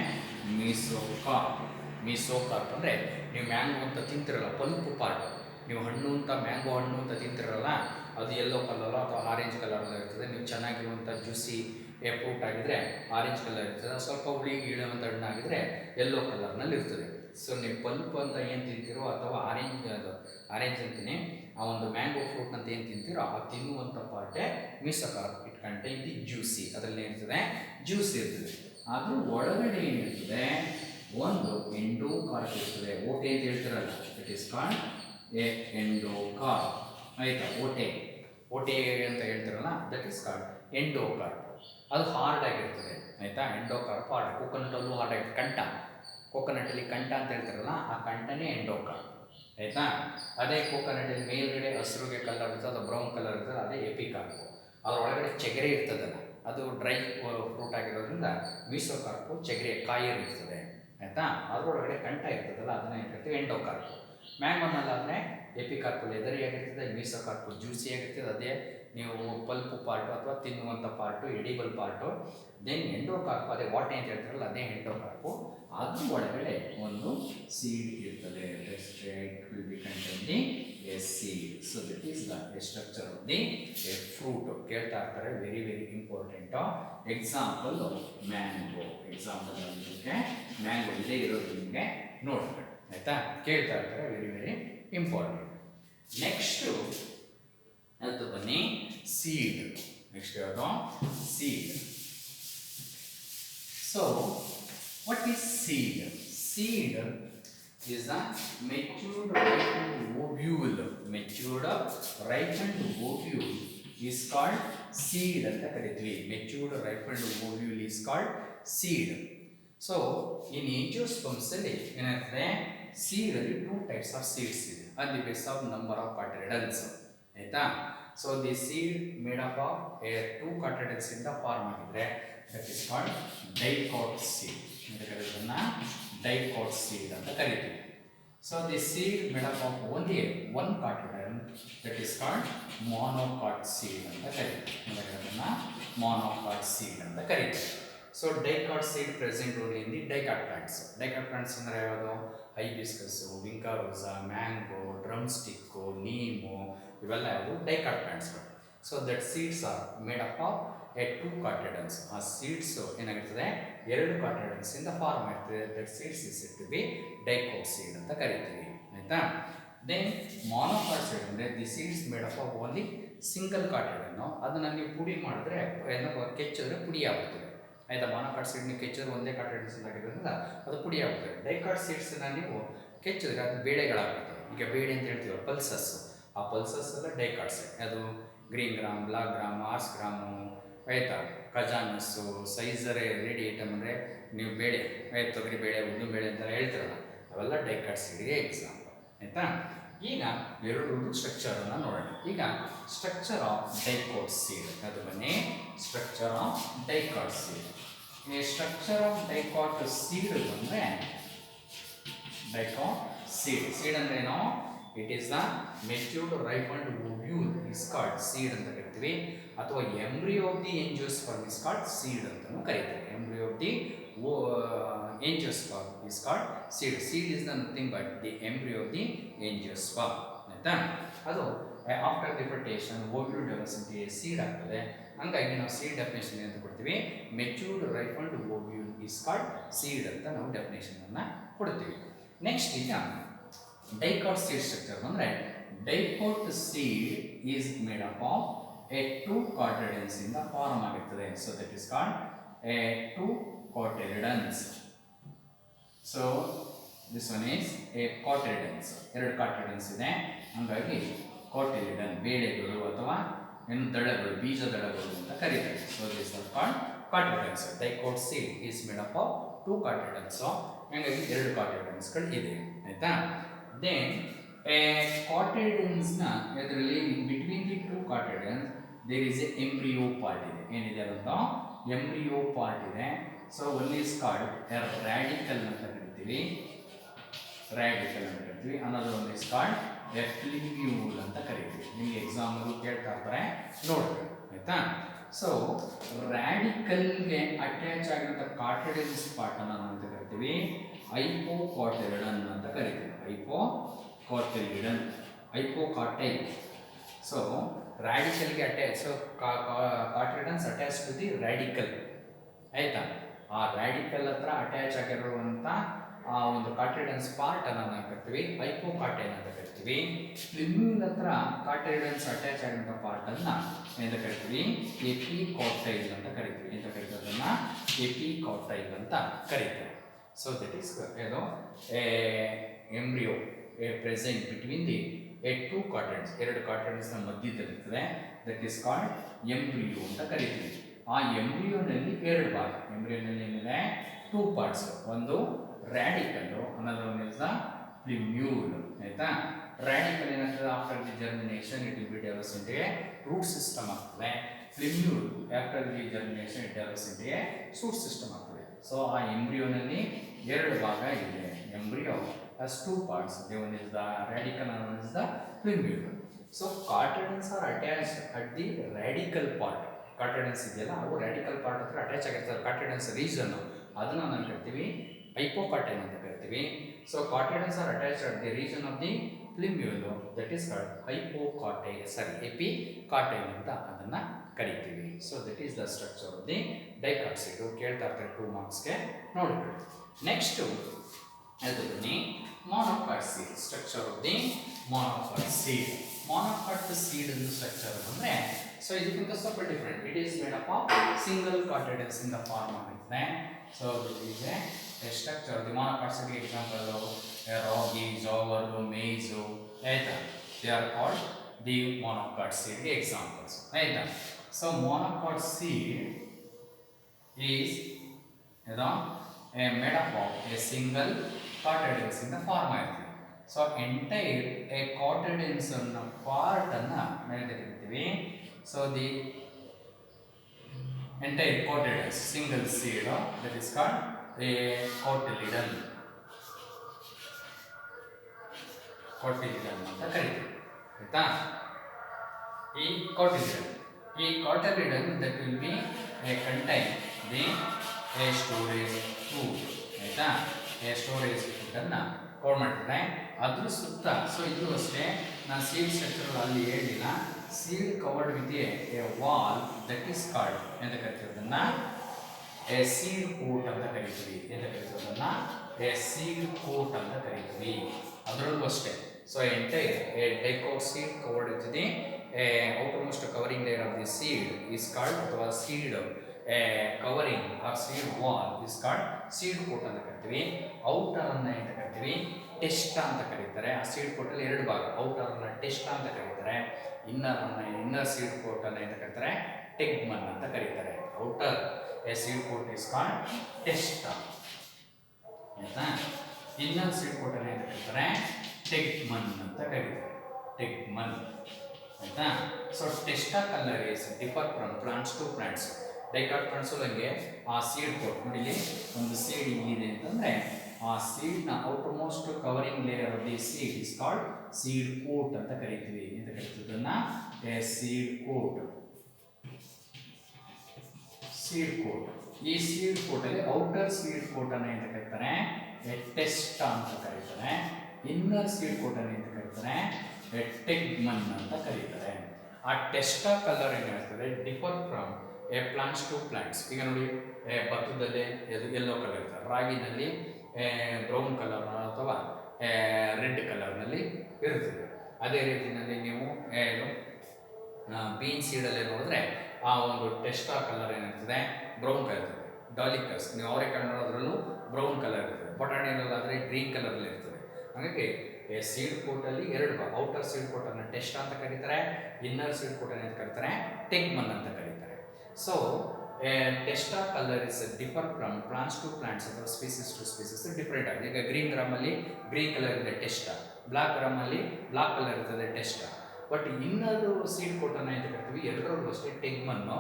ಮೀಸೋಕಾರ್ಪ್. ಮೀಸೋಕಾರ್ಪ್ ಅಂದರೆ ನೀವು ಮ್ಯಾಂಗೋ ಅಂತ ತಿಂತಿರಲ್ಲ, ಪಲ್ಪ್ ಪಾರ್ಟ್. ನೀವು ಹಣ್ಣು ಅಂತ ಮ್ಯಾಂಗೋ ಹಣ್ಣು ಅಂತ ತಿಂತಿರಲ್ಲ, ಅದು ಯೆಲ್ಲೋ ಕಲರ್ ಅಥವಾ ಆರೆಂಜ್ ಕಲರಲ್ಲಿ ಇರ್ತದೆ. ನೀವು ಚೆನ್ನಾಗಿರುವಂಥ ಜ್ಯೂಸಿ ಫ್ರೂಟ್ ಆಗಿದ್ದರೆ ಆರೆಂಜ್ ಕಲರ್ ಇರ್ತದೆ. ಸ್ವಲ್ಪ ಹುಳಿ ಇಳುವಂಥ ಹಣ್ಣು ಆಗಿದ್ದರೆ ಯೆಲ್ಲೋ ಕಲರ್ನಲ್ಲಿ ಇರ್ತದೆ. ಸೊ ನೀವು ಪಲ್ಪ್ ಅಂತ ಏನು ತಿಂತೀರೋ ಅಥವಾ ಆರೆಂಜ್ ಅಂತೀನಿ, ಆ ಒಂದು ಮ್ಯಾಂಗೋ ಫ್ರೂಟ್ ಅಂತ ಏನು ತಿಂತೀರೋ ಆ ತಿನ್ನುವಂಥ ಪಾರ್ಟೇ mesocarp. It contain the juicy. ಅದರಲ್ಲಿ ಏನಿರ್ತದೆ? ಜ್ಯೂಸ್ ಇರ್ತದೆ. ಅದ್ರ ಒಳಗಡೆ ಏನಿರ್ತದೆ? ಒಂದು ಎಂಡೋಕಾರ್ಪ್ ಇರ್ತದೆ. ಓಟೆ ಅಂತ ಹೇಳ್ತಿರಲ್ಲ, ಇಟ್ ಈಸ್ ಕಾಲ್ಡ್ ಎ ಎಂಡೋಕಾರ್ಪ್, ಆಯಿತಾ. ಓಟೆ ಅಂತ ಹೇಳ್ತಿರಲ್ಲ, ದಟ್ ಈಸ್ ಕಾಲ್ಡ್ ಎಂಡೋಕಾರ್ಪ್. ಅದು ಹಾರ್ಡ್ ಆಗಿರ್ತದೆ, ಆಯಿತಾ. ಎಂಡೋಕಾರ್ಪ್ ಹಾರ್ಡ್. ಕೋಕೋನಟಲ್ಲೂ ಹಾರ್ಡ್ ಆಗಿರ್ತದೆ. ಕಂಠ, ಕೋಕೋನಟಲ್ಲಿ ಕಂಠ ಅಂತ ಹೇಳ್ತಾರಲ್ಲ, ಆ ಕಂಠನೇ ಎಂಡೋಕಾರ್ಪ್, ಆಯಿತಾ. ಅದೇ ಕೋಕೋನಟಲ್ಲಿ ಮೇಲ್ಗಡೆ ಹಸಿರುಗೆ ಕಲರ್ ಇರ್ತದೆ, ಅದು ಬ್ರೌನ್ ಕಲರ್ ಇರ್ತದೆ, ಅದೇ ಎಪಿಕಾರ್ಪು. ಅದರೊಳಗಡೆ ಚೆಗರೆ ಇರ್ತದಲ್ಲ, ಅದು ಡ್ರೈ ಫ್ರೂಟ್ ಆಗಿರೋದ್ರಿಂದ ಮೀಸೋಕಾರ್ಪು ಚೆಗರೆ ಕಾಯಿ ಇರ್ತದೆ, ಆಯಿತಾ. ಅದರೊಳಗಡೆ ಕಂಠ ಇರ್ತದಲ್ಲ, ಅದನ್ನು ಏನು ಕರಿತೀವಿ? ಎಂಡೋಕಾರ್ಪು. ಮ್ಯಾಂಗೋನಲ್ಲಾದರೆ ಎಪಿಕಾರ್ಪು ಲೆದರಿ ಆಗಿರ್ತದೆ, ಮೀಸೋಕಾರ್ಪು ಜ್ಯೂಸಿ ಆಗಿರ್ತದೆ. ಅದೇ ನೀವು ಪಲ್ಪ್ ಪಾರ್ಟು ಅಥವಾ ತಿನ್ನುವಂಥ ಪಾರ್ಟು, ಎಡಿಬಲ್ ಪಾರ್ಟು. ದೆನ್ ಎಂಡೋಕಾರ್ಪು, ಅದೇ ವಾಟೆ ಅಂತ ಹೇಳ್ತಾರಲ್ಲ, ಅದೇ ಎಂಡೋಕಾರ್ಪು. ಅದ್ರ ಒಳಗಡೆ ಒಂದು ಸೀಡ್ ಇರ್ತದೆ. It will be contain A seed. So that is the structure of the fruit. ಕೇಳ್ತಾ ಇರ್ತಾರೆ, very very important. Example mango. Example ಅದಕ್ಕೆ ಮ್ಯಾಂಗೋ ಇಲ್ಲೇ ಇರೋದು ನಿಮಗೆ ನೋಡ್ಬೇಕು, ಆಯಿತಾ. ಕೇಳ್ತಾ ಇರ್ತಾರೆ, ವೆರಿ ವೆರಿ ಇಂಪಾರ್ಟೆಂಟ್. ನೆಕ್ಸ್ಟು ಅದು ಬನ್ನಿ ಸೀಡ್. ನೆಕ್ಸ್ಟ್ ಯಾವುದು? Seed. So what is seed? Seed is a matured ripened ovule. Matured ripened ovule is called seed ಅಂತ ಕರೀತೀವಿ. Matured ripened ovule is called seed. So in angiosperms ಅಲ್ಲಿ ಏನಾಗ್ತದೆ? seed ಅಲ್ಲಿ 2 types of seeds ಇದೆ. on the basis of number of cotyledons, ಆಯ್ತಾ. So the seed made up of 2 cotyledons ಇಂದ form ಆಗಿದ್ರೆ that is called dicot seed ಅಂತ ಕರೀತೀವಿ. Dicot seed ಅಂತ ಕರಿತೀವಿ. So the seed made up of only one cotyledon, that is called monocot seed ಅಂತ ಕರೀತಾರೆ. ಅದನ್ನ monocot seed ಅಂತ ಕರೀತಾರೆ. So dicot seed present only in the dicot plants. Dicot plants ಅಂದ್ರೆ ಯಾವುದು? Hibiscus, vinca rosa, mango, drumstick, neem, ಇವೆಲ್ಲ ಯಾವುದು dicot ಪ್ಲಾಂಟ್ಸ್ಗಳು. So that seeds are made up of two cotyledons. ಆ ಸೀಡ್ಸ್ ಏನಾಗಿರ್ತದೆ, ಎರಡು ಕಾಟೆಡನ್ಸ್ ಇಂದ ಫಾರ್ಮ್ ಆಗ್ತದೆ. That seeds is to be dicot seed ಅಂತ ಕರಿತೀವಿ, ಆಯ್ತಾ. ದೆನ್ ಮೊನೊಕಾಟ್ ಸೀಡ್ ಅಂದರೆ the seeds made up of only single ಕಾಟೆಡನ್ನು. ಅದನ್ನು ನೀವು ಪುಡಿ ಮಾಡಿದ್ರೆ ಕೆಚ್ಚಿದ್ರೆ ಪುಡಿ ಆಗ್ತದೆ, ಆಯಿತಾ. ಮೊನೊಕಾಟ್ ಸೀಡ್ ನೀವು ಕೆಚ್ಚಿದ್ರೆ ಒಂದೇ ಕಾಟೆಡನ್ಸ್ ಆಗಿರೋದ್ರಿಂದ ಅದು ಪುಡಿ ಆಗ್ತದೆ. ಡೈಕಾಟ್ ಸೀಡ್ಸನ್ನು ನೀವು ಕೆಚ್ಚಿದ್ರೆ ಅದು ಬೇಳೆಗಳಾಗ್ತದೆ. ಈಗ ಬೇಳೆ ಅಂತ ಹೇಳ್ತೀವಿ, ಪಲ್ಸಸ್. ಆ ಪಲ್ಸಸ್ ಎಲ್ಲ ಡೈಕಾಟ್ ಸೀಡ್. ಅದು green gram, black gram, horse gram, ಆಯಿತಾ. ಖಜಾನಸ್ಸು, ಸೈಜರೇ ರೆಡಿ ಐಟಮ್ ಅಂದರೆ ನೀವು ಬೇಳೆ, ಆಯ್ತು, ತೊಗರಿ ಬೇಳೆ, ಉದ್ದು ಬೇಳೆ ಅಂತ ಹೇಳ್ತಿರಲ್ಲ, ಅವೆಲ್ಲ ಡೈಕಾಟ್ ಸೀಡ್ಗೆ ಎಕ್ಸಾಂಪಲ್, ಆಯಿತಾ. ಈಗ ಎರಡು ಸ್ಟ್ರಕ್ಚರನ್ನು ನೋಡೋಣ. ಈಗ ಸ್ಟ್ರಕ್ಚರ್ ಆಫ್ ಡೈಕೋಟ್ ಸೀಡ್, ಅದು ಬನ್ನಿ. Structure of dicot seed. ಈ ಸ್ಟ್ರಕ್ಚರ್ ಆಫ್ ಡೈಕಾಟ್ ಸೀಡ್ ಅಂದರೆ ಡೈಕಾಟ್ ಸೀಡ್ ಅಂದ್ರೆ ಏನು? It is the matured ripened ovule is called seed ಅಂತ ಕರಿತೀವಿ, ಅಥವಾ embryo of the angiosperm is called seed ಅಂತಲೂ ಕರೀತಾರೆ. Embryo of the angiosperm is called seed. Seed is nothing but the embryo of the angiosperm, ಆಯ್ತಾ. ಅದು after the fertilization ovule develops into seed ಆಗ್ತದೆ. ಹಂಗಾಗಿ ನಾವು ಸೀಡ್ ಡೆಫಿನೇಷನ್ ಅಂತ ಕೊಡ್ತೀವಿ. Matured ripened ovule is called seed ಅಂತ ನಾವು ಡೆಫಿನೇಷನನ್ನು ಕೊಡ್ತೀವಿ. ನೆಕ್ಸ್ಟ್ ಈಗ ಡೈಕಾಟ್ ಸೀಡ್ ಸ್ಟ್ರಕ್ಚರ್ ಅಂದರೆ dicot seed is made up of two cotyledons ಇಂದ ಫಾರ್ಮ್ ಆಗಿರ್ತದೆ. So that is called two cotyledons. So this one is cotyledons. ಎರಡು ಕಾಟೆಡನ್ಸ್ ಇದೆ, ಹಂಗಾಗಿ ಕಾಟೆಲಿಡನ್ ಬೇಳೆಗಳು ಅಥವಾ ಏನು ದಳಗಳು, ಬೀಜ ದಳಗಳು ಅಂತ ಕರೀತಾರೆ. So this are called cotyledons. Dicot seed is made up of two cotyledons. ಹಾಗಾಗಿ ಎರಡು ಕಾಟೆಡನ್ಸ್ಗಳು ಇದೆ, ಆಯಿತಾ. ದೆನ್ ಕಾಟೆಡನ್ಸ್ನ ಇದರಲ್ಲಿ between the two cotyledons there is a embryo part ಇದೆ. ಏನಿದೆ ಅಂತ ಎಂಬ್ರಿಯೋ ಪಾರ್ಟ್ ಇದೆ. So one is called radicle ಅಂತ ಕರಿತೀವಿ, ಅನ್ನೋದು ಒನ್ ಈಸ್ ಕಾಲ್ಡ್ ಫ್ಲಿಮ್ಯೂಲ್ ಅಂತ ಕರಿತೀವಿ. ನಿಮಗೆ ಎಕ್ಸಾಂಪಲ್ ಕೇಳ್ತಾ ಇರ್ತಾರೆ, ನೋಡ್ಬೇಕು, ಆಯ್ತಾ. ಸೊ ರ್ಯಾಡಿಕಲ್ಗೆ ಅಟ್ಯಾಚ್ ಆಗಿರೋ ಕಾಟೆಡನ್ಸ್ ಪಾರ್ಟ್ ಅನ್ನು ನಾವು ಅಂತ ಕರಿತೀವಿ ಹೈಪೋಕಾಟೆಲಿಡನ್ ಅಂತ ಕರಿತೀವಿ. Hypocotyledon, hypocotyl. ಸೊ ರ್ಯಾಡಿಕಲ್ಗೆ attach, so cotyledons attach to the radicle, ಆಯಿತಾ. ಆ ರ್ಯಾಡಿಕಲ್ ಹತ್ರ ಅಟ್ಯಾಚ್ ಆಗಿರುವಂಥ ಆ ಒಂದು ಕಾಟೆಲಿಡನ್ಸ್ ಪಾರ್ಟ್ ಅನ್ನು ನಾವು ಕರಿತೀವಿ ಹೈಪೋಕಾಟೈಲ್ ಅಂತ ಕರಿತೀವಿ. ಫ್ಲಿಮ್ಯೂಲ್ ಹತ್ರ ಕಾಟೆಲಿಡನ್ಸ್ ಅಟ್ಯಾಚ್ ಆಗಿರುವಂಥ ಪಾರ್ಟ್ ಅನ್ನು ಎಂತ ಕರಿತೀವಿ, ಎಪಿಕಾಟೈಲ್ ಅಂತ ಕರಿತೀವಿ. ಎಂತ ಕರಿತೀವಿ ಅದನ್ನು? ಎಪಿಕಾಟೈಲ್ ಅಂತ ಕರೀತಾರೆ. ಸೊ ದಟ್ ಈಸ್ ಏನು embryo present between the two cotyledons, ಎರಡು ಕಾಟೆಡನ್ಸ್ನ ಮಧ್ಯದಲ್ಲಿರ್ತದೆ. ದಟ್ ಈಸ್ ಕಾಲ್ಡ್ ಎಂಬ್ರಿಯೋ ಅಂತ ಕರಿತೀವಿ. ಆ ಎಂಬ್ರಿಯೋನಲ್ಲಿ ಎರಡು ಭಾಗ. ಎಂಬ್ರಿಯೋನಲ್ಲಿ ಏನಿದೆ? Two parts. ಒಂದು ರ್ಯಾಡಿಕಲ್ಲು, ಅನ್ನೋದು ಒನ್ ಇಸ್ ದ ಫ್ಲಿಮ್ಯೂಲ್, ಆಯಿತಾ. ರ್ಯಾಡಿಕಲ್ ಏನಾಗ್ತದೆ, after the germination it will be develops into a root system ಆಗ್ತದೆ. Plumule after the germination it develops into a shoot system ಆಗ್ತದೆ. ಸೊ ಆ ಎಂಬ್ರಿಯೋನಲ್ಲಿ ಎರಡು ಭಾಗ ಇದೆ. Embryo has two parts. One is the radical and one is the plumule. So cotyledons are attached at the radical part. Cotyledons ಇದೆಯಲ್ಲ, ಅವು radical part ಹತ್ರ attach ಆಗಿರ್ತದೆ. cotyledons region ಅದನ್ನು ನಾವು ಕರಿತೀವಿ ಹೈಪೋಕಾಟೈಲ್ ಅಂತ ಕರಿತೀವಿ. So cotyledons are attached at the region of the plumule, that is called epicartile ಅಂತ ಅದನ್ನು ಕರಿತೀವಿ. So that is the structure of the dicot seed. ಕೇಳ್ತಾ ಇರ್ತಾರೆ 2 ಮಾರ್ಕ್ಸ್ಗೆ, ನೋಡ್ಕೊಳ್ಳಿ. ನೆಕ್ಸ್ಟು ಅದು ಬನ್ನಿ monocot seed. Structure of the monocot seed. Monocot seed structure ಅಂದರೆ, ಸೊ ಇದಕ್ಕಿಂತ ಸ್ವಲ್ಪ different. It is made up of single cotyledons ಇಂದ ಫಾರ್ಮ್ ಆಗಿರ್ತದೆ. So this is a structure. The monocot seed example ragi, jowar, maize, ಆಯಿತಾ. They are called the monocot ಸೀಡ್ಗೆ examples, ಆಯಿತಾ. So monocot seed is made up of a single cotyledons ಇಂದ form ಆಯಿತು. So entire A ಕಾಟೆಡನ್ಸ್ ಅನ್ನೋ part ಅನ್ನು ಮೇಲೆ ಕರಿತೀವಿ. So the entire cotyledons single seed, that is called a cotyledon. Cotyledon ಅಂತ ಕರಿತೀವಿ. ಆಯ್ತಾ? ಈ ಕೋಟಿಲಿಡನ್, ಈ cotyledon that will be contain the storage food. ಆಯ್ತಾ? ಸ್ಟೋರೇಜ್ ಫುಡ್ಡನ್ನು ಕವರ್ ಮಾಡಿದ್ರೆ ಅದ್ರ ಸುತ್ತ, ಸೊ ಇದು ಅಷ್ಟೇ ನಾನು ಸೀಡ್ ಸ್ಟ್ರಕ್ಚರ್ ಅಲ್ಲಿ ಹೇಳಿಲ್ಲ, seed covered with a wall that is called ಅಂತ ಕರಿತೀವಿ. ಅದನ್ನು ಎ ಸೀಡ್ ಕೋಟ್ ಅಂತ ಕರಿತೀವಿ. ಅಂತ ಕರಿತೀವಿ ಅದನ್ನು ಎ ಸೀಡ್ ಕೋಟ್ ಅಂತ ಕರಿತೀವಿ. ಅದರಲ್ಲೂ ಅಷ್ಟೇ. So entire a dicot seed covered with the outermost covering layer of the seed is called, ಅಥವಾ seed covering or seed wall is called seed coat ಅಂತ ಕರಿತೀವಿ. ಔಟರ್ ಅನ್ನ ಅಂತ ಕರಿತೀವಿ ಟೆಸ್ಟಾ ಅಂತ ಕರೀತಾರೆ. ಆ ಸೀಡ್ ಕೋಟ್ ಅಲ್ಲಿ ಎರಡು ಭಾಗ, ಔಟರ್ ಅನ್ನ ಟೆಸ್ಟಾ ಅಂತ ಕರೀತಾರೆ, ಇನ್ನರ್ ಸೀಡ್ ಕೋಟ್ ಅನ್ನ ಅಂತ ಕರೀತಾರೆ ಟೆಗ್ಮನ್ ಅಂತ ಕರೀತಾರೆ. Outer a seed coat is called testa. ಆಯ್ತಾ? ಇನ್ನರ್ ಸೀಡ್ ಕೋಟ್ ಅನ್ನ ಅಂತ ಕರೀತಾರೆ ಟೆಗ್ಮನ್ ಅಂತ ಕರೀತಾರೆ. ಟೆಗ್ಮನ್. ಆಯ್ತಾ? So testa colour is differ from plants to plants. Dicot ಕಾಣಿಸೋದಂಗೆ ಆ ಸೀಡ್ ಕೋಟ್ ನೋಡಿ, ಒಂದು ಸೀಡ್ ಇದೆ ಅಂತಂದರೆ ಆ ಸೀಡ್ನ outermost covering layer of the seed is called seed coat ಅಂತ ಕರಿತೀವಿ. ಅಂತ ಕರಿತೀವಿ ಅದನ್ನು ಸೀಡ್ ಕೋಟ್. Seed coat. ಈ ಸೀಡ್ ಕೋಟಲ್ಲಿ ಔಟರ್ ಸೀಡ್ ಕೋಟ್ ಅನ್ನು ಅಂತ ಕರೀತಾರೆ ಟೆಸ್ಟಾ ಅಂತ ಕರೀತಾರೆ. ಇನ್ನರ್ ಸೀಡ್ ಕೋಟ್ ಅನ್ನು ಅಂತ ಕರೀತಾರೆ ಟೆಗ್ಮನ್ ಅಂತ ಕರೀತಾರೆ. ಆ ಟೆಸ್ಟಾ ಕಲರ್ ಏನಿರ್ತದೆ differ from plants to plants. ಈಗ ನೋಡಿ ಭತ್ತದಲ್ಲಿ ಯೆಲ್ಲೋ ಕಲರ್ ಇರ್ತದೆ, ರಾಗಿನಲ್ಲಿ ಬ್ರೌನ್ ಕಲರ್ ಅಥವಾ ರೆಡ್ ಕಲರ್ನಲ್ಲಿ ಇರ್ತದೆ. ಅದೇ ರೀತಿಯಲ್ಲಿ ನೀವು ಬೀನ್ ಸೀಡಲ್ಲೇ ನೋಡಿದ್ರೆ ಆ ಒಂದು ಟೆಸ್ಟಾ ಕಲರ್ ಏನಿರ್ತದೆ ಬ್ರೌನ್ ಕಲರ್ ಇರ್ತದೆ. ಡಾಲಿಕಸ್ ನೀವು ಅವರೆಕಾಳು ನೋಡೋದ್ರಲ್ಲೂ ಬ್ರೌನ್ ಕಲರ್ ಇರ್ತದೆ. ಬಟಾಣಿಯಲ್ಲಾದರೆ ಗ್ರೀನ್ ಕಲರಲ್ಲಿ ಇರ್ತದೆ. ಹಾಗಾಗಿ ಸೀಡ್ ಕೋಟಲ್ಲಿ ಎರಡು ಭಾಗ, ಔಟರ್ ಸೀಡ್ ಕೋಟನ್ನು ಟೆಸ್ಟಾ ಅಂತ ಕರೀತಾರೆ, ಇನ್ನರ್ ಸೀಡ್ ಕೋಟನ್ನು ಅಂತ ಕರೀತಾರೆ ಟೆಗ್ಮನ್ ಅಂತ ಕರೀತಾರೆ. So testa colour is differ from plants to plants ಅಥವಾ ಸ್ಪೀಸೀಸ್ ಟು ಸ್ಪೀಸೀಸ್ ಡಿಫ್ರೆಂಟ್ ಆಗಿದೆ. ಈಗ ಗ್ರೀನ್ ಗ್ರಾಮಲ್ಲಿ ಗ್ರೀನ್ ಕಲರ್ ಇದೆ ಟೆಸ್ಟಾ, ಬ್ಲಾಕ್ ಗ್ರಾಮಲ್ಲಿ ಬ್ಲಾಕ್ ಕಲರ್ ಇರ್ತದೆ ಟೆಸ್ಟಾ. ಬಟ್ ಇನ್ನೊಂದು ಸೀಡ್ ಕೋಟನ್ನು ಅಂತ ಕರಿತೀವಿ, ಎರಡರಲ್ಲೂ ಅಷ್ಟೇ ಟೆಗ್ಮನ್ನು,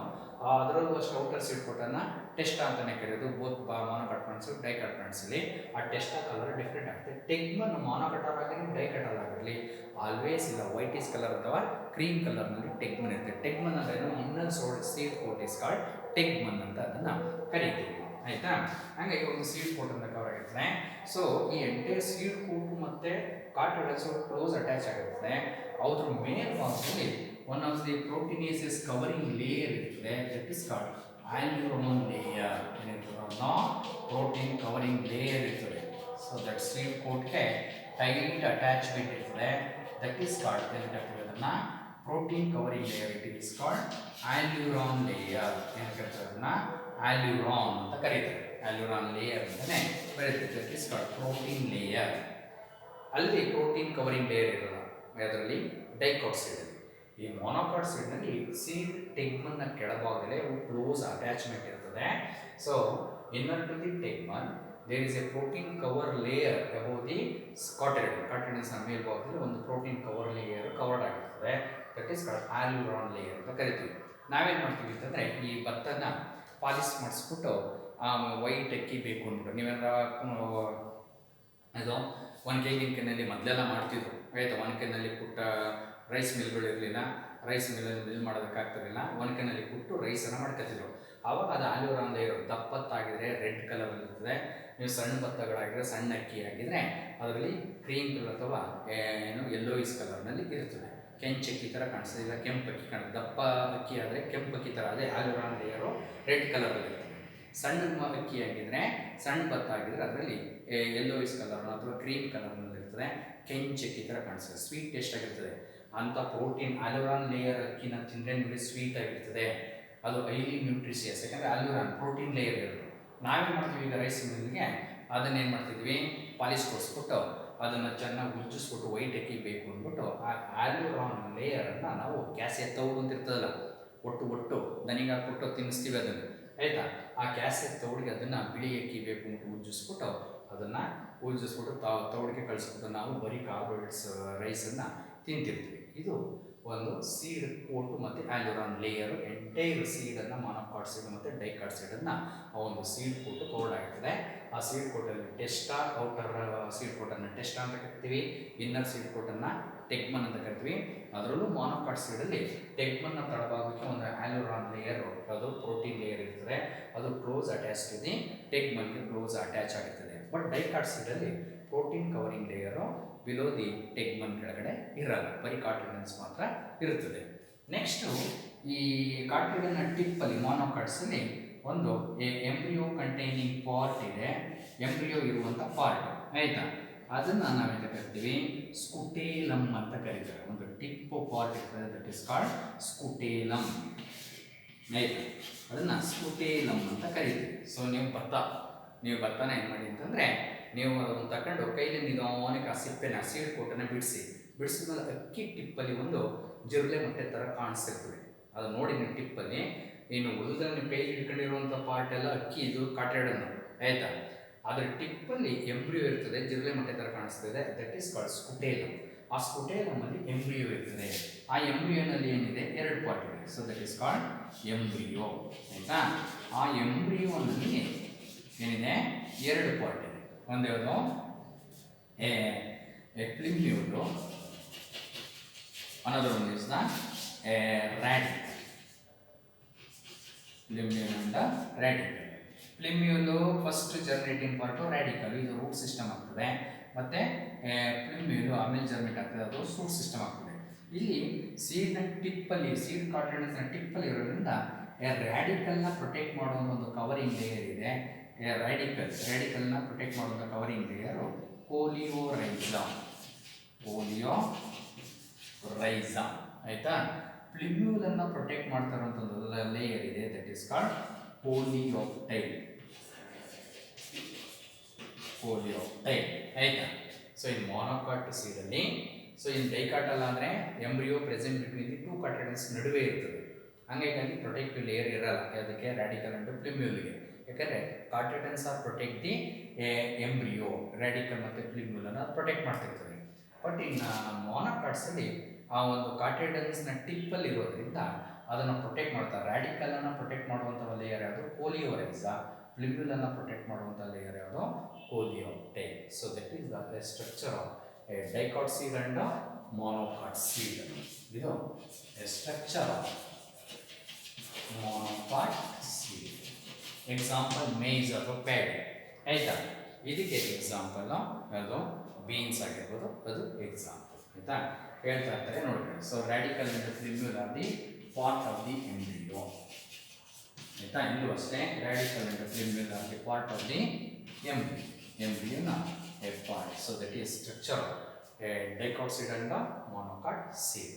ಅದರಲ್ಲೂ ಅಷ್ಟೇ ಔಟರ್ ಸೀಡ್ ಕೋಟನ್ನು ಟೆಸ್ಟಾ ಅಂತಲೇ ಕರೆಯೋದು. ಬೋತ್ ಮೊನೊಕಾಟ್ ಪ್ಲಾಂಟ್ಸು ಡೈಕಾಟ್ ಪ್ಲಾಂಟ್ಸಲ್ಲಿ ಆ ಟೆಸ್ಟಾ ಕಲರ್ ಡಿಫ್ರೆಂಟ್ ಆಗುತ್ತೆ. ಟೆಗ್ಮನ್ ಮೊನೊಕಾಟರ್ ಆಗಿರಲಿ ಡೈಕಾಟರ್ ಆಗಿರಲಿ ಆಲ್ವೇಸ್ ಇಲ್ಲ ವೈಟಿಸ್ ಕಲರ್ ಅಥವಾ ಕ್ರೀಮ್ ಕಲರ್ನಲ್ಲಿ ಟೆಗ್ಮನ್ ಇರುತ್ತೆ. ಟೆಗ್ಮನ್ ಅಂದ್ರೇನು, inner seed coat is called tegmen ಅಂತ ಅದನ್ನು ಕರಿತೀವಿ. ಆಯಿತಾ? ಹಾಗಾಗಿ ಒಂದು ಸೀಡ್ ಕೋಟ್ ಅಂತ ಕವರ್ ಆಗಿರ್ತದೆ. ಸೊ ಈ ಎಂಟೈರ್ ಸೀಡ್ ಕೋಟು ಮತ್ತು ಕಾರ್ಟೆಲೈಡ್ಸ್ ಕ್ಲೋಸ್ ಅಟ್ಯಾಚ್ ಆಗಿರ್ತದೆ. ಅದ್ರ ಮೇಲ್ಭಾಗದಲ್ಲಿ one of the proteinaceous covering layer ಇರ್ತದೆ that is called aleurone layer. Protein covering layer ಇರ್ತದೆ. ಸೊ ದಟ್ ಸೀಡ್ ಕೋಟ್ಗೆ ಟೈಟ್ ಅಟ್ಯಾಚ್ಮೆಂಟ್ ಇರ್ತದೆ ದಟ್ ಈಸ್ ಕಾಲ್ಡ್ ಅದನ್ನು protein covering layer. It is called aleurone layer. ಏನು ಕರೀತಾರೆ ಅದನ್ನು ಆಲ್ಯೂರಾನ್ ಅಂತ ಕರೀತಾರೆ. ಆಲ್ಯೂರಾನ್ ಲೇಯರ್ ಅಂತಲೇ ಬರೀತಾರೆ. That is called protein layer. ಅಲ್ಲಿ ಪ್ರೋಟೀನ್ ಕವರಿಂಗ್ ಲೇಯರ್ ಇರೋಲ್ಲ ಅದರಲ್ಲಿ ಡೈಕಾಟ್ ಸೀಡಲ್ಲಿ. ಈ ಮೊನೊಕಾಟ್ ಸೀಡ್ನಲ್ಲಿ ಸೀಡ್ ಟೆಗ್ಮನ್ನ ಕೆಳಭಾಗದಲ್ಲಿ ಕ್ಲೋಸ್ ಅಟ್ಯಾಚ್ಮೆಂಟ್ ಇರ್ತದೆ. So inner to the tegmen there is a protein cover layer above the cotyledon. ಕಾಟಿಲಿಡನ್ಸ್ನ ಮೇಲ್ಭಾಗದಲ್ಲಿ ಒಂದು ಪ್ರೋಟೀನ್ ಕವರ್ ಲೇಯರ್ ಕವರ್ಡ್ ಆಗಿರ್ತದೆ. That is called aleurone layer ಅಂತ ಕರಿತೀವಿ. ನಾವೇನು ಮಾಡ್ತೀವಿ ಅಂತಂದರೆ ಈ ಭತ್ತನ ಪಾಲಿಶ್ ಮಾಡಿಸ್ಬಿಟ್ಟು ವೈಟ್ ಅಕ್ಕಿ ಬೇಕು ಅಂದ್ಬಿಟ್ಟು ನೀವೇನಾರ ಅದು ಒನಕೆನಲ್ಲಿ ಮೊದಲೆಲ್ಲ ಮಾಡ್ತಿದ್ರು. ಆಯಿತಾ? ಒನಕೆನಲ್ಲಿ ಪುಟ್ಟ ರೈಸ್ ಮಿಲ್ಗಳು ಇರಲಿಲ್ಲ, ರೈಸ್ ಮಿಲ್ ಮಾಡೋದಕ್ಕಾಗ್ತಿರಲಿಲ್ಲ, ಒನಕೆನಲ್ಲಿ ಪುಟ್ಟು ರೈಸನ್ನು ಮಾಡ್ಕೊತಿದ್ರು. ಆವಾಗ ಅದು ಆಲ್ಯೂರಾನ್ ಲೇಯರ್ ದಪ್ಪತ್ತಾಗಿದ್ರೆ ರೆಡ್ ಕಲರಲ್ಲಿ ಇರ್ತದೆ. ನೀವು ಸಣ್ಣ ಭತ್ತಗಳಾಗಿದ್ರೆ ಸಣ್ಣ ಅಕ್ಕಿ ಹಾಕಿದರೆ ಅದರಲ್ಲಿ ಕ್ರೀಮ್ ಕಲರ್ ಅಥವಾ ಯೆಲ್ಲೋಯಿಸ್ ಕಲರ್ನಲ್ಲಿ ಇರ್ತದೆ. ಕೆಂಚಕ್ಕಿ ಥರ ಕಾಣಿಸ್ತದೆ, ಇಲ್ಲ ಕೆಂಪು ಅಕ್ಕಿ ಕಾಣಿಸ್ತದೆ. ದಪ್ಪ ಅಕ್ಕಿ ಆದರೆ ಕೆಂಪು ಅಕ್ಕಿ ಥರ ಅದೇ ಆಲ್ಯೂರಾನ್ ಲೇಯರು ರೆಡ್ ಕಲರಲ್ಲಿ ಇರ್ತದೆ. ಸಣ್ಣ ಅಕ್ಕಿ ಆಗಿದ್ರೆ ಸಣ್ಣ ಭತ್ತ ಆಗಿದ್ರೆ ಅದರಲ್ಲಿ ಯೆಲ್ಲೋಯಿಸ್ ಕಲರ್ ಅಥವಾ ಕ್ರೀಮ್ ಕಲರ್ನಲ್ಲಿ ಇರ್ತದೆ. ಕೆಂಚಕ್ಕಿ ಥರ ಕಾಣಿಸ್ತದೆ, ಸ್ವೀಟ್ ಟೇಸ್ಟ್ ಆಗಿರ್ತದೆ. ಅಂಥ ಪ್ರೋಟೀನ್ ಆಲ್ಯೂರಾನ್ ಲೇಯರ್ ಅಕ್ಕಿನ ತಿಂದರೆ ನೋಡಿ ಸ್ವೀಟ್ ಆಗಿರ್ತದೆ. ಅದು ಹೈಲಿ ನ್ಯೂಟ್ರಿಷಿಯಸ್, ಯಾಕಂದರೆ ಆಲ್ಯೂರಾನ್ ಪ್ರೋಟೀನ್ ಲೇಯರ್ ಇರೋದು. ನಾವೇನು ಮಾಡ್ತೀವಿ ಈಗ ರೈಸ್ ಮಿಲ್ಗೆ ಅದನ್ನೇನು ಮಾಡ್ತಿದ್ವಿ, ಪಾಲಿಶ್ ಕೊಡಿಸ್ಬಿಟ್ಟು ಅದನ್ನು ಚೆನ್ನಾಗಿ ಉಜ್ಜಿಸ್ಬಿಟ್ಟು ವೈಟ್ ಅಕ್ಕಿ ಬೇಕು ಅಂದ್ಬಿಟ್ಟು ಆ ಆಲ್ಯೂರಾನ್ ಲೇಯರನ್ನು ನಾವು ಕ್ಯಾಸಿಯ ತೌಡು ಅಂತ ಇರ್ತದಲ್ಲ, ಒಟ್ಟು ದನಿಗೆ ಹಾಕ್ಬಿಟ್ಟು ತಿನ್ನಿಸ್ತೀವಿ ಅದನ್ನು. ಆಯಿತಾ? ಆ ಕ್ಯಾಸಿಯ ತೌಡಿಗೆ ಅದನ್ನು ಬಿಳಿ ಅಕ್ಕಿ ಬೇಕು ಅಂದ್ಬಿಟ್ಟು ಉಜ್ಜಿಸ್ಬಿಟ್ಟು ತೌಡಿಗೆ ಕಳಿಸ್ಬಿಟ್ಟು ನಾವು ಬರೀ ಕಾರ್ಬೋಹೈಡ್ರೇಟ್ಸ್ ರೈಸನ್ನು ತಿಂತಿರ್ತೀವಿ. ಇದು ಒಂದು ಸೀಡ್ ಕೋಟು ಮತ್ತು ಆಲ್ಯೂರಾನ್ ಲೇಯರು ಎಂಟೈರ್ ಸೀಡನ್ನು ಮೊನೊಕಾಟ್ ಸೀಡ್ ಮತ್ತು ಡೈಕಾಟ್ ಸೀಡನ್ನು ಆ ಒಂದು ಸೀಡ್ ಕೋಟು ಕವರ್ಡ್ ಆಗಿರ್ತದೆ. ಆ ಸೀಡ್ ಕೋಟಲ್ಲಿ ಟೆಸ್ಟಾರ್, ಔಟರ್ ಸೀಡ್ ಕೋಟನ್ನು ಟೆಸ್ಟಾ ಅಂತ ಕರಿತೀವಿ, ಇನ್ನರ್ ಸೀಡ್ ಕೋಟನ್ನು ಟೆಗ್ಮನ್ ಅಂತ ಕರಿತೀವಿ. ಅದರಲ್ಲೂ ಮಾನೋಕಾಟ್ ಸೀಡಲ್ಲಿ ಟೆಗ್ಮನ್ನ ತಳಭಾಗಕ್ಕೆ ಒಂದು ಆ್ಯಲುರಾನ್ ಲೇಯರ್, ಅದು ಪ್ರೋಟೀನ್ ಲೇಯರ್ ಇರ್ತದೆ, ಅದು ಕ್ಲೋಸ್ ಅಟ್ಯಾಚ್ ಟು ದಿ ಟೆಗ್ಮನ್ಗೆ ಕ್ಲೋಸ್ ಅಟ್ಯಾಚ್ ಆಗಿರ್ತದೆ. ಬಟ್ ಡೈಕಾಟ್ ಸೀಡಲ್ಲಿ protein covering layer below the tegmen ಕೆಳಗಡೆ ಇರಲ್ಲ, ಬರೀ ಕಾರ್ಟಿಲೆಜನ್ಸ್ ಮಾತ್ರ ಇರುತ್ತದೆ. ನೆಕ್ಸ್ಟು ಈ ಕಾರ್ಟಿಲೆಜ್ನ ಟಿಪ್ಪಲ್ಲಿ ಮಾನೋಕಾಟ್ಸಲ್ಲಿ ಒಂದು ಎಂಬ್ರಿಯೋ ಕಂಟೈನಿಂಗ್ ಪಾರ್ಟ್ ಇದೆ, ಎಂಬ್ರಿಯೋ ಇರುವಂಥ ಪಾರ್ಟ್ ಆಯಿತಾ, ಅದನ್ನು ನಾವೆಂತ ಕರಿತೀವಿ, ಸ್ಕುಟೇಲಮ್ ಅಂತ ಕರೀತಾರೆ. ಒಂದು ಟಿಪ್ ಪಾರ್ಟ್ ಇರ್ತದೆ, ದಟ್ ಇಸ್ ಕಾಲ್ಡ್ ಸ್ಕುಟೇಲಮ್ ಆಯಿತಾ, ಅದನ್ನು ಸ್ಕುಟೇಲಮ್ ಅಂತ ಕರೀತೀವಿ. ಸೊ ನೀವು ಭತ್ತನ ಏನು ಮಾಡಿ ಅಂತಂದರೆ, ನೀವು ಅದನ್ನು ತಗೊಂಡು ಕೈಲಿ ನಿಧಾನಕ್ಕೆ ಆ ಸಿಪ್ಪೆನ ಸೀಡ್ ಕೋಟನ್ನು ಬಿಡಿಸಿದ್ಮೇಲೆ ಅಕ್ಕಿ ಟಿಪ್ಪಲ್ಲಿ ಒಂದು ಜಿರಳೆ ಮೊಟ್ಟೆ ಥರ ಕಾಣಿಸ್ತಿರ್ತದೆ. ಅದು ನೋಡಿ ನೀವು ಟಿಪ್ಪಲ್ಲಿ, ಇನ್ನು ಉಳಿದ ನೀವು ಕೈಲಿ ಹಿಡ್ಕೊಂಡಿರುವಂಥ ಪಾರ್ಟ್ ಎಲ್ಲ ಅಕ್ಕಿ, ಇದು ಕಾಟೆಡನ್ನು ಆಯಿತಾ, ಅದರ ಟಿಪ್ಪಲ್ಲಿ ಎಂಬ್ರಿಯೋ ಇರ್ತದೆ, ಜಿರಳೆ ಮೊಟ್ಟೆ ಥರ ಕಾಣಿಸ್ತದೆ, ದಟ್ ಈಸ್ ಕಾಲ್ಡ್ ಸ್ಕುಟೇಲಮ್. ಆ ಸ್ಕುಟೇಲಮಲ್ಲಿ ಎಂಬ್ರಿಯೋ ಇರ್ತದೆ. ಆ ಎಂಬ್ರಿಯೋನಲ್ಲಿ ಏನಿದೆ, ಎರಡು ಪಾರ್ಟ್ ಇದೆ, so that is called embryo ಆಯಿತಾ. ಆ ಎಂಬ್ರಿಯೋನಲ್ಲಿ ಏನಿದೆ, ಎರಡು ಪಾರ್ಟ್ ಇದೆ. ಒಂದು ಯಾವುದು ಪ್ಲಿಮ್ಯೂಲು, another one is the radicle. Plumule and radicle. Plumule first germinating part, radical ಇದು ರೂಟ್ ಸಿಸ್ಟಮ್ ಆಗ್ತದೆ, ಮತ್ತು ಪ್ಲುಮ್ಯೂಲು ಆಮೇಲೆ ಜರ್ಮಿನೇಟ್ ಆಗ್ತದೆ, ಅದು ರೂಟ್ ಸಿಸ್ಟಮ್ ಆಗ್ತದೆ. ಇಲ್ಲಿ ಸೀಡ್ನ ಟಿಪ್ಪಲ್ಲಿ, ಸೀಡ್ ಕಾರ್ಟಿಲೆಜ್ನ ಟಿಪ್ಪಲ್ಲಿ ಇರೋದ್ರಿಂದ ರ್ಯಾಡಿಕಲ್ನ ಪ್ರೊಟೆಕ್ಟ್ ಮಾಡುವ ಒಂದು ಕವರಿಂಗ್ ಲೇಯರ್ ಇದೆ. ರ್ಯಾಡಿಕಲ್ನ ಪ್ರೊಟೆಕ್ಟ್ ಮಾಡುವಂಥ ಕವರಿಂಗ್ ಲೇಯರು ಕೋಲಿಯೋರೈಜಮ್ ಆಯಿತಾ. ಪ್ಲಿಮ್ಯೂಲನ್ನು ಪ್ರೊಟೆಕ್ಟ್ ಮಾಡ್ತಾ ಇರುವಂಥ ಒಂದು ಲೇಯರ್ ಇದೆ, ದಟ್ ಈಸ್ ಕಾಲ್ಡ್ ಪೋಲಿಯೋಪ್ಟೈಲ್ ಆಯಿತಾ. ಸೊ ಇನ್ ಮಾನೋಕಾಟ್ ಸೀಡಲ್ಲಿ, ಸೊ ಇನ್ ಡೈಕಾಟ್ ಅಲ್ಲ ಅಂದರೆ embryo present between the two cotyledons ನಡುವೆ ಇರ್ತದೆ, ಹಾಗಾಗಿ ಪ್ರೊಟೆಕ್ಟಿವ್ ಲೇಯರ್ ಇರಲ್ಲ ಅದಕ್ಕೆ, ರ್ಯಾಡಿಕಲ್ ಅಂಡ್ ಪ್ಲಿಮ್ಯೂಲ್ಗೆ. ಯಾಕಂದರೆ cotyledons are protect the embryo, radicle ಮತ್ತು ಪ್ಲಿಮ್ಯೂಲನ್ನು ಪ್ರೊಟೆಕ್ಟ್ ಮಾಡ್ತಿರ್ತದೆ. ಬಟ್ ಇನ್ನು ಮಾನೋಕಾಟ್ಸಲ್ಲಿ ಆ ಒಂದು ಕಾರ್ಟಿಲೆಜ್ನ ಟಿಪ್ಪಲ್ಲಿ ಇರೋದ್ರಿಂದ ಅದನ್ನು ಪ್ರೊಟೆಕ್ಟ್ ಮಾಡ್ತಾರೆ. ರ್ಯಾಡಿಕಲನ್ನು ಪ್ರೊಟೆಕ್ಟ್ ಮಾಡುವಂಥ ಲೇಯರ್ ಯಾವುದು, ಕೋಲಿಯೋರೈಜಾ. ಪ್ಲಿಮ್ಯೂಲನ್ನು ಪ್ರೊಟೆಕ್ಟ್ ಮಾಡುವಂಥ ಲೇಯರ್ ಯಾವುದು, coleoptile. So that is the structure of a dicot seed and monocot seed. ಇದು structure of monocot seed. Example maize ಅಥವಾ ಪ್ಯಾಡಿ ಆಯಿತಾ. ಇದಕ್ಕೆ ಎಕ್ಸಾಂಪಲ್ ಅದು ಬೀನ್ಸ್ ಆಗಿರ್ಬೋದು, ಅದು ಎಕ್ಸಾಂಪಲ್ ಆಯಿತಾ. ಹೇಳ್ತಾ ಇರ್ತಾರೆ ನೋಡಿ. So radicle and plumule are the part of the embryo ಆಯಿತಾ. ಇಲ್ಲೂ ಅಷ್ಟೇ, radicle and plumule are the part of the ಎಂಬ್ರಿಯೋನ a part. So that is structure of a dicot seed and monocot seed.